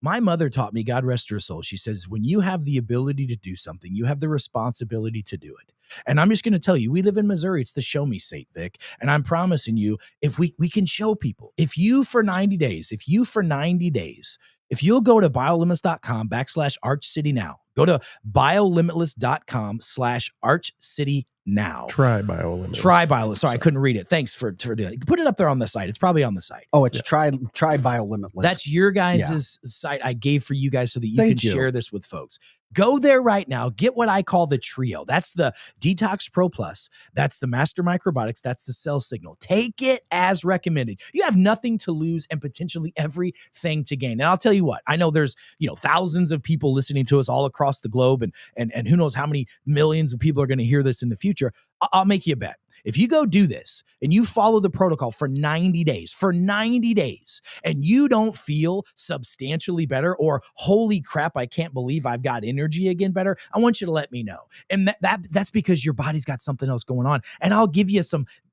My mother taught me, God rest her soul. She says, when you have the ability to do something, you have the responsibility to do it. And I'm just going to tell you, we live in Missouri. It's the show me state, Vic. And I'm promising you, if we can show people, if you for 90 days, if you'll go to biolimitless.com/ArchCityNow, go to biolimitless.com/ArchCityNow. Try BioLimitless. Try BioLimitless. Sorry, I couldn't read it. Thanks for doing it. You can put it up there on the site. It's probably on the site. Oh, it's try BioLimitless. That's your guys' site I gave for you guys so that you Thank can you. share this with folks. Go there right now. Get what I call the trio. That's the Detox Pro Plus. That's the Master Microbiotics. That's the Cell Signal. Take it as recommended. You have nothing to lose and potentially everything to gain. And I'll tell you what, I know there's, thousands of people listening to us all across the globe, and who knows how many millions of people are going to hear this in the future. I'll make you a bet. If you go do this and you follow the protocol for 90 days, and you don't feel substantially better, or holy crap, I can't believe I've got energy again better, I want you to let me know. And that's because your body's got something else going on. And I'll give you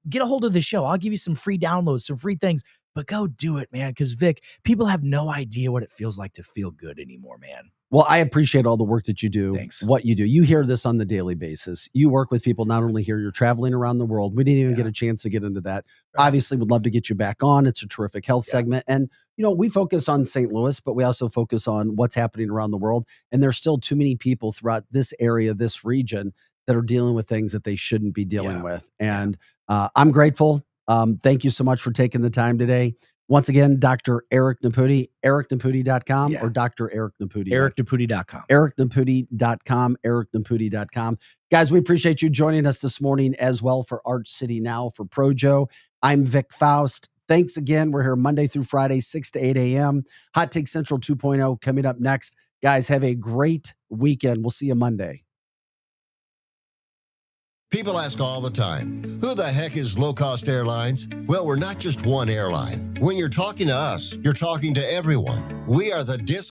get a hold of the show. I'll give you some free downloads, some free things, but go do it, man. Because Vic, people have no idea what it feels like to feel good anymore, man. Well, I appreciate all the work that you do. Thanks. What you do. You hear this on the daily basis. You work with people not only here, you're traveling around the world. We didn't even get a chance to get into that. Right. Obviously, would love to get you back on. It's a terrific health segment. And, we focus on St. Louis, but we also focus on what's happening around the world. And there's still too many people throughout this area, this region, that are dealing with things that they shouldn't be dealing with. And I'm grateful. Thank you so much for taking the time today. Once again, Dr. Eric Naputi, ericnaputi.com or Dr. Eric Naputi. ericnaputi.com. ericnaputi.com, ericnaputi.com. Guys, we appreciate you joining us this morning as well for Arch City Now for Projo. I'm Vic Faust. Thanks again. We're here Monday through Friday, 6 to 8 a.m. Hot Take Central 2.0 coming up next. Guys, have a great weekend. We'll see you Monday. People ask all the time, who the heck is Low Cost Airlines? Well, we're not just one airline. When you're talking to us, you're talking to everyone. We are the